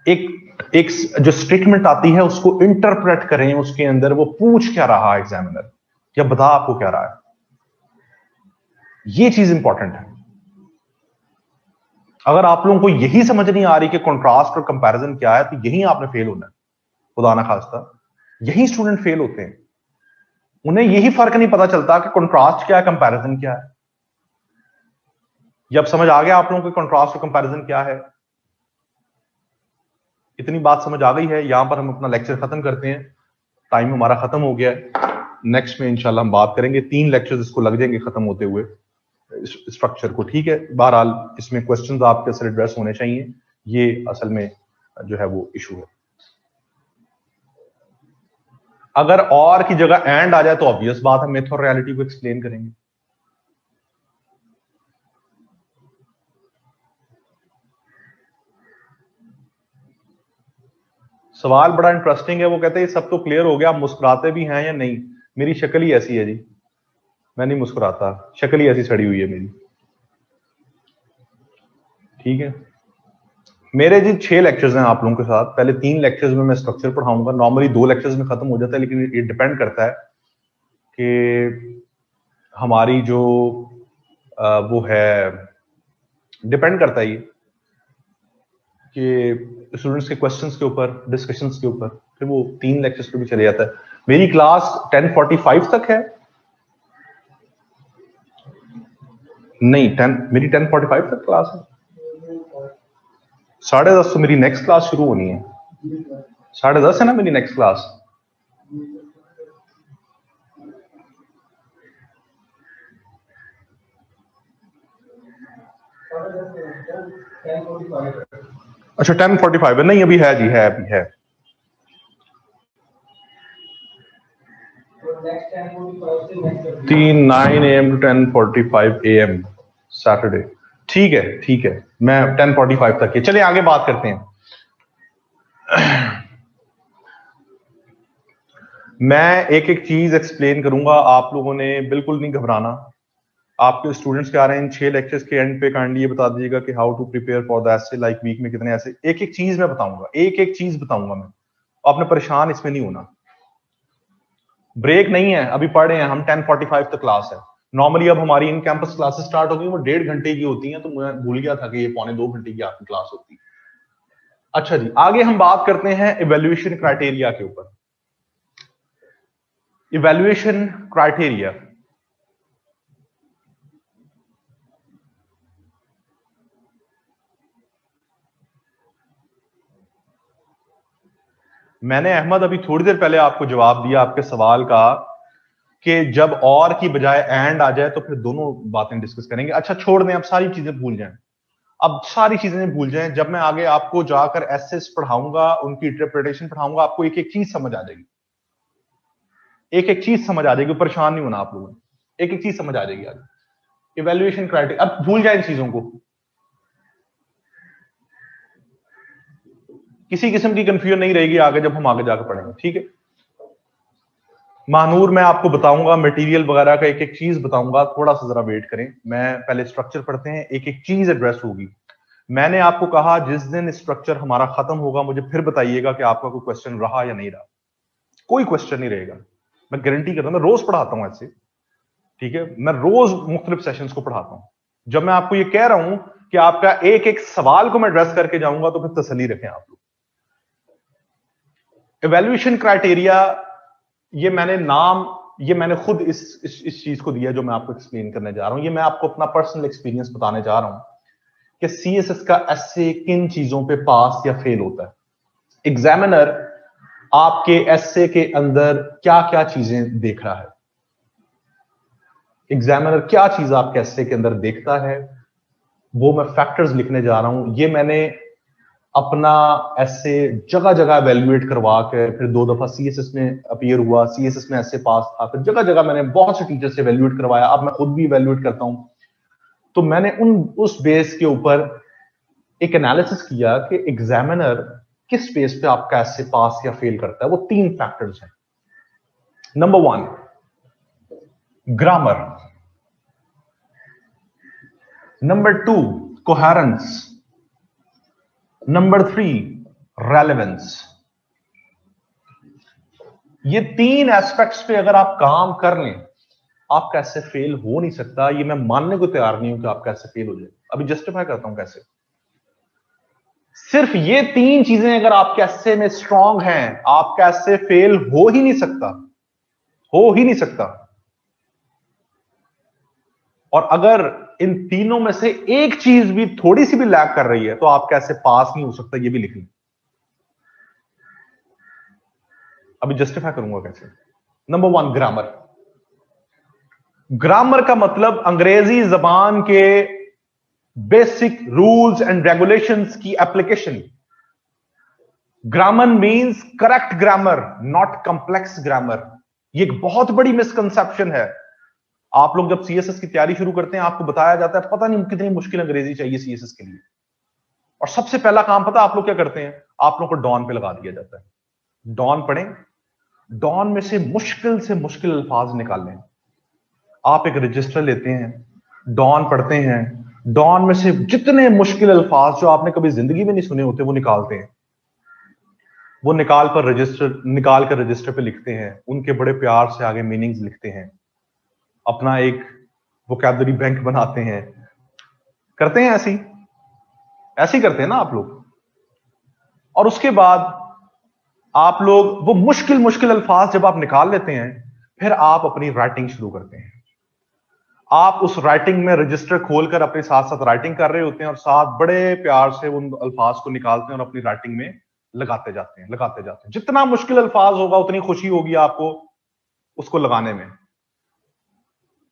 एक जो स्टेटमेंट आती है उसको इंटरप्रेट करें, उसके अंदर वो पूछ क्या रहा है एग्जामिनर, या बता आपको क्या रहा है। ये चीज इंपॉर्टेंट है। अगर आप लोगों को यही समझ नहीं आ रही कि कंट्रास्ट और कंपैरिजन क्या है, तो यही आपने फेल होना है, खुदा ना खास्ता। यही स्टूडेंट फेल होते हैं, उन्हें यही फर्क नहीं पता चलता कि कंट्रास्ट क्या है, कंपैरिजन क्या है। जब समझ आ गया आप लोगों को कंट्रास्ट और कंपैरिजन क्या है, इतनी बात समझ आ गई है, यहां पर हम अपना लेक्चर खत्म करते हैं। टाइम हमारा खत्म हो गया है। नेक्स्ट में इंशाल्लाह हम बात करेंगे, 3 लेक्चर्स इसको लग जाएंगे खत्म होते हुए स्ट्रक्चर को, ठीक है। बहरहाल इसमें क्वेश्चंस आपके सर एड्रेस होने चाहिए, ये असल में जो है वो इशू है। अगर और की जगह एंड आ जाए तो ऑब्वियस बात है मिथ और रियलिटी को एक्सप्लेन करेंगे। सवाल बड़ा इंटरेस्टिंग है। वो कहते हैं सब तो क्लियर हो गया, आप मुस्कुराते भी हैं या नहीं? मेरी शक्ल ही ऐसी है जी, मैं नहीं मुस्कुराता, शक्ल ही ऐसी सड़ी हुई है मेरी, ठीक है। मेरे जी 6 लेक्चर्स हैं आप लोगों के साथ। पहले 3 लेक्चर्स में मैं स्ट्रक्चर पढ़ाऊंगा। नॉर्मली 2 लेक्चर्स में खत्म हो जाता है, लेकिन ये डिपेंड करता है कि हमारी जो वो है, डिपेंड करता है ये कि स्टूडेंट्स के क्वेश्चंस के ऊपर, डिस्कशंस के ऊपर, फिर वो 3 लेक्चर्स पे भी चले जाता है। मेरी क्लास 10:45 तक है, नहीं 10, मेरी 10:45 तक क्लास है। 10:30 तो मेरी नेक्स्ट क्लास शुरू होनी है। 10:30 है ना मेरी नेक्स्ट क्लास। अच्छा 10:45 है, नहीं अभी है जी, है अभी है। 9 AM to 10:45 AM सैटरडे, ठीक है ठीक है। मैं 10:45 तक है। चलिए आगे बात करते हैं। मैं एक एक चीज एक्सप्लेन करूंगा, आप लोगों ने बिल्कुल नहीं घबराना। आपके स्टूडेंट्स क्या रहे हैं, इन 6 लेक्चर्स के एंड पे काइंडली ये बता दीजिएगा कि how to prepare for the essay, like week में कितने ऐसे। एक एक चीज मैं बताऊंगा, एक एक चीज बताऊंगा मैं, आपने परेशान इसमें नहीं होना। ब्रेक नहीं है, अभी पढ़ रहे हैं हम, 10:45 तक क्लास है। नॉर्मली अब हमारी इन कैंपस क्लासेस स्टार्ट हो गई, वो 1.5 घंटे की होती हैं, तो मैं भूल गया था कि ये 1.25 घंटे की आपकी क्लास होती है। अच्छा जी, आगे हम बात करते हैं इवैल्यूएशन क्राइटेरिया के ऊपर। इवैल्यूएशन क्राइटेरिया, मैंने अहमद अभी थोड़ी देर पहले आपको जवाब दिया आपके सवाल का कि जब और की बजाय एंड आ जाए तो फिर दोनों बातें डिस्कस करेंगे। अच्छा छोड़ दें, अब सारी चीजें भूल जाएं, अब सारी चीजें भूल जाएं। जब मैं आगे आपको जाकर एसेस पढ़ाऊंगा, उनकी इंटरप्रिटेशन पढ़ाऊंगा, आपको एक एक चीज समझ आ जाएगी, एक एक चीज समझ आ जाएगी। परेशान नहीं होना आप लोगों ने, एक एक चीज समझ आ जाएगी आगे। इवैल्यूएशन क्राइटेरिया, अब भूल जाए इन चीजों को, किसी किस्म की कंफ्यूजन नहीं रहेगी आगे जब हम आगे जाकर पढ़ेंगे, ठीक है। महानूर मैं आपको बताऊंगा मटेरियल वगैरह का, एक एक चीज बताऊंगा, थोड़ा सा जरा वेट करें। मैं पहले स्ट्रक्चर पढ़ते हैं, एक एक चीज एड्रेस होगी। मैंने आपको कहा जिस दिन स्ट्रक्चर हमारा खत्म होगा मुझे फिर बताइएगा कि आपका कोई क्वेश्चन रहा या नहीं रहा। कोई क्वेश्चन नहीं रहेगा, मैं गारंटी करता हूं। मैं रोज पढ़ाता हूं ऐसे, ठीक है, मैं रोज मुख्तलिफ सेशंस को पढ़ाता हूं। जब मैं आपको ये कह रहा हूं कि आपका एक एक सवाल को मैं एड्रेस करके जाऊंगा, तो फिर तसल्ली रखें आप लोग। इवैल्यूएशन क्राइटेरिया, ये मैंने नाम, ये मैंने खुद इस चीज को दिया जो मैं आपको एक्सप्लेन करने जा रहा हूं। ये मैं आपको अपना पर्सनल एक्सपीरियंस बताने जा रहा हूं कि सीएसएस का एसए किन चीजों पे पास या फेल होता है। एग्जामिनर आपके एसए के अंदर क्या क्या चीजें देख रहा है, एग्जामिनर क्या चीज आपके एसए के अंदर देखता है, वो मैं फैक्टर्स लिखने जा रहा हूं। ये मैंने अपना ऐसे जगह जगह एवेल्युएट करवा के, फिर 2 दफा सीएसएस में अपीयर हुआ, सीएसएस में ऐसे पास था, फिर जगह जगह मैंने बहुत से टीचर से एवेल्युएट करवाया, अब मैं खुद भी एवेल्युएट करता हूं। तो मैंने उस बेस के ऊपर एक एनालिसिस किया कि एग्जामिनर किस बेस पे आपका ऐसे पास या फेल करता है। वो 3 फैक्टर्स हैं। Number 1 grammar, number 2 coherence, number 3 relevance. ये 3 एस्पेक्ट्स पे अगर आप काम कर लें, आपका ऐसे फेल हो नहीं सकता। ये मैं मानने को तैयार नहीं हूं कि आपका ऐसे फेल हो जाए। अभी जस्टिफाई करता हूं कैसे। सिर्फ ये 3 चीजें अगर आपके ऐसे में स्ट्रांग हैं, आपका ऐसे फेल हो ही नहीं सकता, हो ही नहीं सकता। और अगर इन तीनों में से एक चीज भी थोड़ी सी भी लैग कर रही है तो आपका ऐसे पास नहीं हो सकता। ये भी लिख लें। अभी जस्टिफाई करूंगा कैसे। Number 1 grammar. ग्रामर का मतलब अंग्रेजी जबान के बेसिक रूल्स एंड रेगुलेशंस की application. Grammar means correct grammar, not complex grammar. ये एक बहुत बड़ी मिसकंसेप्शन है। आप लोग जब सीएसएस की तैयारी शुरू करते हैं, आपको बताया जाता है पता नहीं कितनी मुश्किल अंग्रेजी चाहिए सीएसएस के लिए, और सबसे पहला काम पता आप लोग क्या करते हैं, आप लोग को डॉन पे लगा दिया जाता है। डॉन पढ़ें, डॉन में से मुश्किल अल्फाज निकाल लें। आप एक रजिस्टर लेते हैं, डॉन पढ़ते हैं, डॉन में से जितने मुश्किल अल्फाज जो आपने कभी जिंदगी में नहीं सुने होते वो निकालते हैं। वो निकाल कर रजिस्टर पे लिखते हैं, उनके बड़े प्यार से आगे मीनिंग्स लिखते हैं, अपना एक वोकैबुलरी बैंक बनाते हैं। करते हैं ऐसी करते हैं ना आप लोग। और उसके बाद आप लोग वो मुश्किल अल्फाज जब आप निकाल लेते हैं, फिर आप अपनी राइटिंग शुरू करते हैं। आप उस राइटिंग में रजिस्टर खोलकर अपने साथ साथ राइटिंग कर रहे होते हैं और साथ बड़े प्यार से उन अल्फाज को निकालते हैं और अपनी राइटिंग में लगाते जाते हैं। जितना मुश्किल अल्फाज होगा उतनी खुशी होगी आपको उसको लगाने में।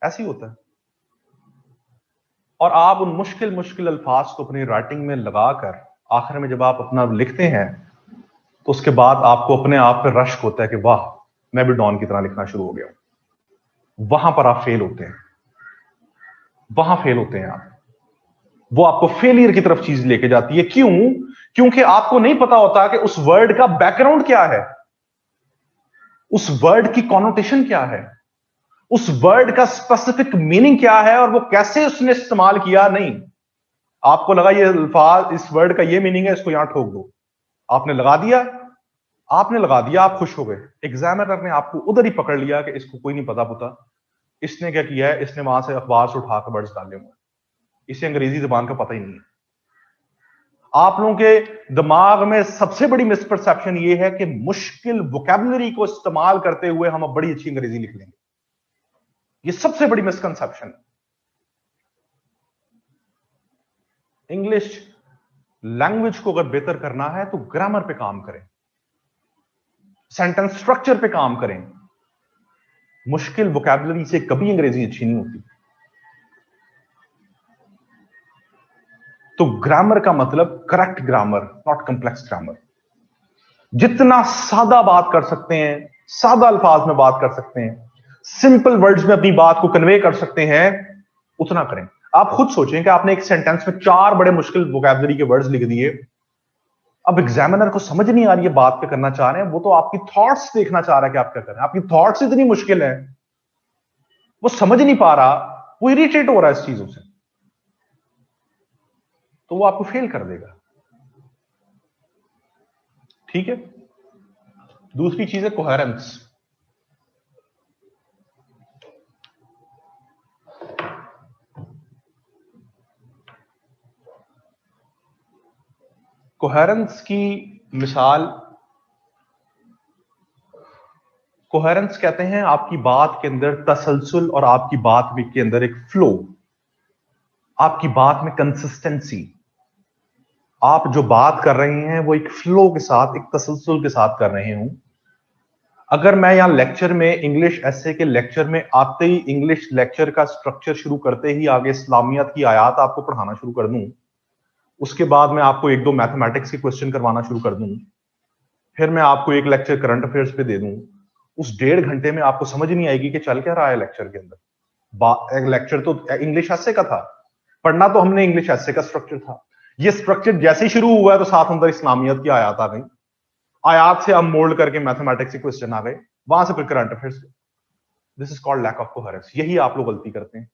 ऐसे ही होता है। और आप उन मुश्किल अल्फाज को अपनी राइटिंग में लगाकर आखिर में जब आप अपना लिखते हैं तो उसके बाद आपको अपने आप पे रश्क होता है कि वाह, मैं भी डॉन की तरह लिखना शुरू हो गया हूं। वहां पर आप फेल होते हैं, आप। वो आपको फेलियर की तरफ चीज लेके जाती है। क्यों? क्योंकि आपको नहीं पता होता कि उस वर्ड का बैकग्राउंड क्या है, उस वर्ड की कॉनोटेशन क्या है, उस वर्ड का स्पेसिफिक मीनिंग क्या है और वो कैसे उसने इस्तेमाल किया। नहीं, आपको लगा ये अल्फाज, इस वर्ड का ये मीनिंग है, इसको यहां ठोक दो। आपने लगा दिया, आप खुश हो गए। एग्जामिनर ने आपको उधर ही पकड़ लिया कि इसको कोई नहीं पता पुता, इसने क्या किया है, इसने वहां से अखबार से उठाकर वर्ड्स डाले हुए, इसे अंग्रेजी जबान का पता ही नहीं है। आप लोगों के दिमाग में सबसे बड़ी मिसपरसेप्शन ये है कि मुश्किल वोकैबुलरी को इस्तेमाल करते हुए हम अब बड़ी अच्छी अंग्रेजी लिख लेंगे। ये सबसे बड़ी मिसकंसेप्शन है। इंग्लिश लैंग्वेज को अगर बेहतर करना है तो ग्रामर पे काम करें, सेंटेंस स्ट्रक्चर पे काम करें। मुश्किल वोकैबुलरी से कभी अंग्रेजी अच्छी नहीं होती। तो ग्रामर का मतलब correct grammar, not complex grammar. जितना सादा बात कर सकते हैं, सादा अल्फाज में बात कर सकते हैं, सिंपल वर्ड्स में अपनी बात को कन्वे कर सकते हैं, उतना करें। आप खुद सोचें कि आपने एक सेंटेंस में 4 बड़े मुश्किल वोकैबुलरी के वर्ड्स लिख दिए। अब एग्जामिनर को समझ नहीं आ रही है बात क्या करना चाह रहे हैं, वो तो आपकी थॉट्स देखना चाह रहा है कि आप क्या कर रहे हैं। आपकी थॉट्स इतनी मुश्किल है, वो समझ नहीं पा रहा, वो इरिटेट हो रहा है इस चीजों से, तो वो आपको फेल कर देगा। ठीक है। दूसरी चीज है कोहेरेंस। कोहेरेंस की मिसाल, कोहेरेंस कहते हैं आपकी बात के अंदर तसलसल और आपकी बात के अंदर एक फ्लो, आपकी बात में कंसिस्टेंसी। आप जो बात कर रहे हैं वो एक फ्लो के साथ, एक तसलसल के साथ कर रहे हूं। अगर मैं यहां लेक्चर में, इंग्लिश एसे के लेक्चर में आते ही, इंग्लिश लेक्चर का स्ट्रक्चर शुरू करते ही आगे इस्लामियात की आयात आपको पढ़ाना शुरू कर दूं, उसके बाद मैं आपको 1-2 मैथमेटिक्स के क्वेश्चन करवाना शुरू कर दूं, फिर मैं आपको एक लेक्चर करंट अफेयर्स पे दे दूं, उस 1.5 घंटे में आपको समझ नहीं आएगी कि चल क्या रहा है लेक्चर के अंदर। लेक्चर तो इंग्लिश एसे का था, पढ़ना तो हमने इंग्लिश एसे का स्ट्रक्चर था। ये स्ट्रक्चर जैसे ही शुरू हुआ है तो साथ अंदर इस्लामियत की आयात आ गई, आयात से हम मोल्ड करके मैथमेटिक्स के क्वेश्चन आ गए, वहां से फिर current affairs. This is called lack of coherence. यही आप लोग गलती करते हैं।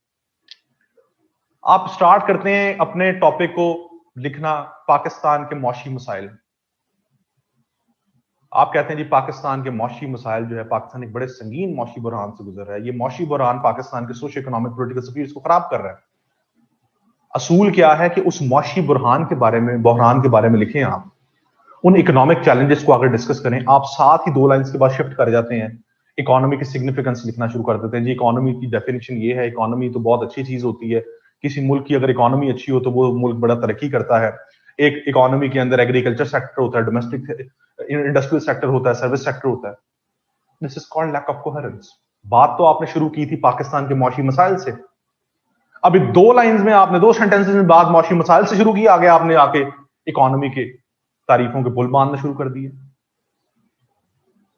आप स्टार्ट करते हैं अपने टॉपिक को लिखना पाकिस्तान के मौशी मसाइल। आप कहते हैं जी पाकिस्तान के मौशी मसाइल जो है, पाकिस्तान एक बड़े संगीन मौशी बुरहान से गुजर रहा है, ये मौशी बुरहान पाकिस्तान के सोशो इकोनॉमिक पॉलिटिकल स्फीयर्स को खराब कर रहा है। असूल क्या है कि उस मौशी बुरहान के बारे में, बहरान के बारे में लिखें, आप उन इकोनॉमिक चैलेंजेस को अगर डिस्कस करें। आप साथ ही 2 लाइंस के बाद शिफ्ट कर जाते हैं, इकोनॉमी की सिग्निफिकेंस लिखना शुरू कर देते हैं। जी इकोनॉमी की डेफिनेशन ये है, इकोनॉमी तो बहुत अच्छी चीज होती है, किसी मुल्क की अगर इकोनॉमी अच्छी हो तो वो मुल्क बड़ा तरक्की करता है। एक इकोनॉमी के अंदर एग्रीकल्चर सेक्टर होता है, डोमेस्टिक इंडस्ट्रियल सेक्टर होता है, सर्विस सेक्टर होता है। This is called lack of coherence. बात तो आपने शुरू की थी पाकिस्तान के मौशी मसाइल से, अभी 2 लाइंस में आपने 2 सेंटेंसेस में बात मौशी मसाइल से शुरू की, आगे आपने आके इकोनॉमी के तारीफों के पुल बांधना शुरू कर दिए।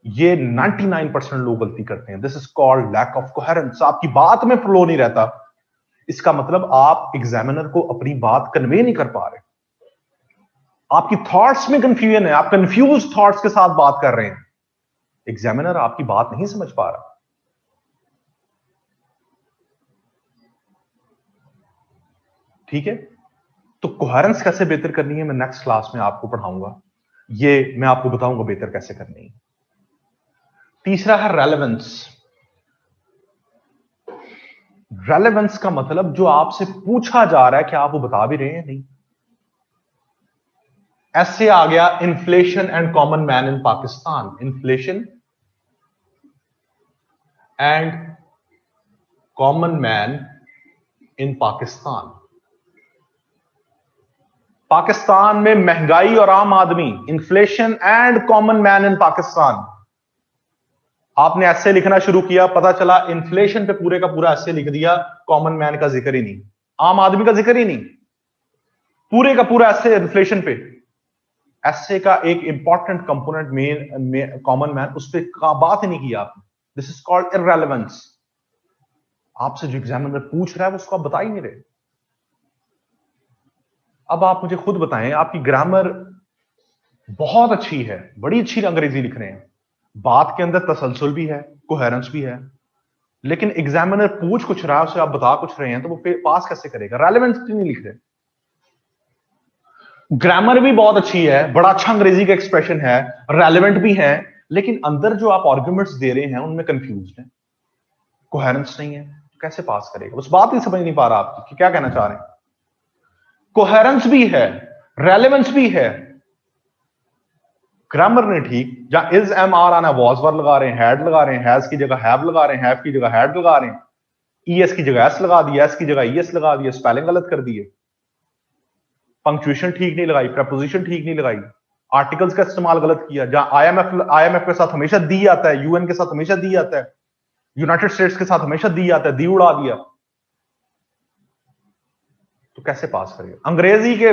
ये 99% लोग गलती करते हैं। This is called lack of coherence. आपकी बात में फ्लो नहीं रहता, इसका मतलब आप एग्जामिनर को अपनी बात कन्वे नहीं कर पा रहे, आपकी थॉट्स में कंफ्यूजन है, आप कंफ्यूज थॉट्स के साथ बात कर रहे हैं, एग्जामिनर आपकी बात नहीं समझ पा रहा। ठीक है, तो कोहेरेंस कैसे बेहतर करनी है मैं नेक्स्ट क्लास में आपको पढ़ाऊंगा, ये मैं आपको बताऊंगा बेहतर कैसे करनी है। तीसरा है रेलेवेंस। रेलेवेंस का मतलब जो आपसे पूछा जा रहा है कि आप वो बता भी रहे हैं नहीं। ऐसे आ गया inflation and common man in Pakistan. Inflation and common man in Pakistan. Pakistan में महंगाई और आम आदमी, inflation and common man in Pakistan. आपने ऐसे लिखना शुरू किया, पता चला इन्फ्लेशन पे पूरे का पूरा ऐसे लिख दिया, कॉमन मैन का जिक्र ही नहीं, आम आदमी का जिक्र ही नहीं, पूरे का पूरा ऐसे इन्फ्लेशन पे। ऐसे का एक important component main common man, उस पर बात ही नहीं की आपने। This is called irrelevance. आपसे जो एग्जामिनर पूछ रहा है उसको आप बता ही नहीं रहे। अब आप मुझे खुद बताएं, आपकी ग्रामर बहुत अच्छी है, बड़ी अच्छी अंग्रेजी लिख रहे हैं, बात के अंदर तसलसल भी है, कोहेरेंस भी है, लेकिन एग्जामिनर पूछ कुछ रहा है, उसे आप बता कुछ रहे हैं, तो वो पास कैसे करेगा? रेलेवेंस नहीं लिख रहे। ग्रामर भी बहुत अच्छी है, बड़ा अच्छा अंग्रेजी का एक्सप्रेशन है, रेलेवेंट भी है, लेकिन अंदर जो आप आर्ग्यूमेंट्स दे रहे हैं उनमें कंफ्यूज्ड है, कोहेरेंस नहीं है, तो कैसे पास करेगा? उस बात ही समझ नहीं पा रहा आप कि क्या कहना चाह रहे हैं। कोहेरेंस भी है, रेलेवेंस भी है, ग्रामर ने ठीक, जहां इज एम आर आना वॉज वर लगा रहे हैं, हैड लगा रहे हैं, हैज की जगह हैव लगा रहे हैं, हैव की जगह हैड लगा रहे हैं, ईएस की जगह एस लगा दिया, एस की जगह ईएस लगा दिया, स्पेलिंग गलत कर दिए, पंक्चुएशन ठीक नहीं लगाई, प्रपोजिशन ठीक नहीं लगाई, आर्टिकल्स का इस्तेमाल गलत किया, जहां आईएमएफ के साथ हमेशा दी आता है, यूएन के साथ हमेशा दी आता है, यूनाइटेड स्टेट्स के साथ हमेशा दी आता है, दी उड़ा दिया, तो कैसे पास करेगा? अंग्रेजी के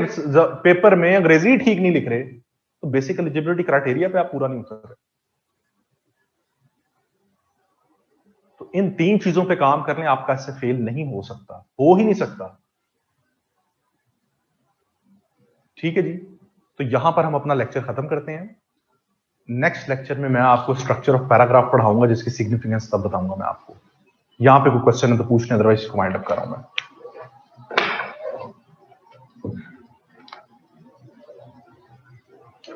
पेपर में अंग्रेजी ठीक नहीं लिख रहे, तो बेसिक एलिजिबिलिटी क्राइटेरिया पे आप पूरा नहीं उतर रहे। तो इन 3 चीजों पे काम करने आपका इससे फेल नहीं हो सकता, हो ही नहीं सकता। ठीक है जी, तो यहां पर हम अपना लेक्चर खत्म करते हैं। नेक्स्ट लेक्चर में मैं आपको स्ट्रक्चर ऑफ पैराग्राफ पढ़ाऊंगा, जिसकी सिग्निफिकेंस तब बताऊंगा मैं आपको। यहां पे कोई क्वेश्चन है तो पूछने, अदरवाइज इसको वाइंड अप कर रहा हूं मैं।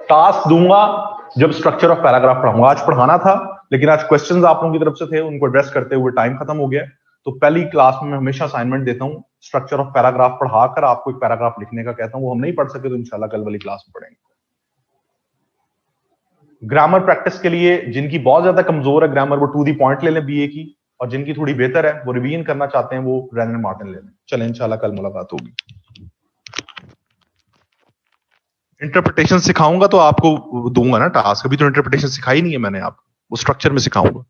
टास्क दूंगा जब स्ट्रक्चर ऑफ पैराग्राफ पढ़ाऊंगा। आज पढ़ाना था, लेकिन आज क्वेश्चंस आप लोगों की तरफ से थे, उनको एड्रेस करते हुए टाइम खत्म हो गया। तो पहली क्लास में मैं हमेशा असाइनमेंट देता हूं, स्ट्रक्चर ऑफ पैराग्राफ पढ़ाकर आपको एक पैराग्राफ लिखने का कहता हूं। वो हम नहीं पढ़ सके तो इंशाल्लाह कल वाली क्लास में पढ़ेंगे। ग्रामर प्रैक्टिस के लिए जिनकी बहुत ज्यादा कमजोर है ग्रामर, वो टू दी पॉइंट ले लें बीए की, और जिनकी थोड़ी बेहतर है वो रिवीजन करना चाहते हैं वो ब्रेनन मार्टिन ले लें। चलें, इंशाल्लाह कल मुलाकात होगी। इंटरप्रिटेशन सिखाऊंगा तो आपको दूंगा ना टास्क, अभी तो इंटरप्रिटेशन सिखाई नहीं है मैंने, आपको वो स्ट्रक्चर में सिखाऊंगा।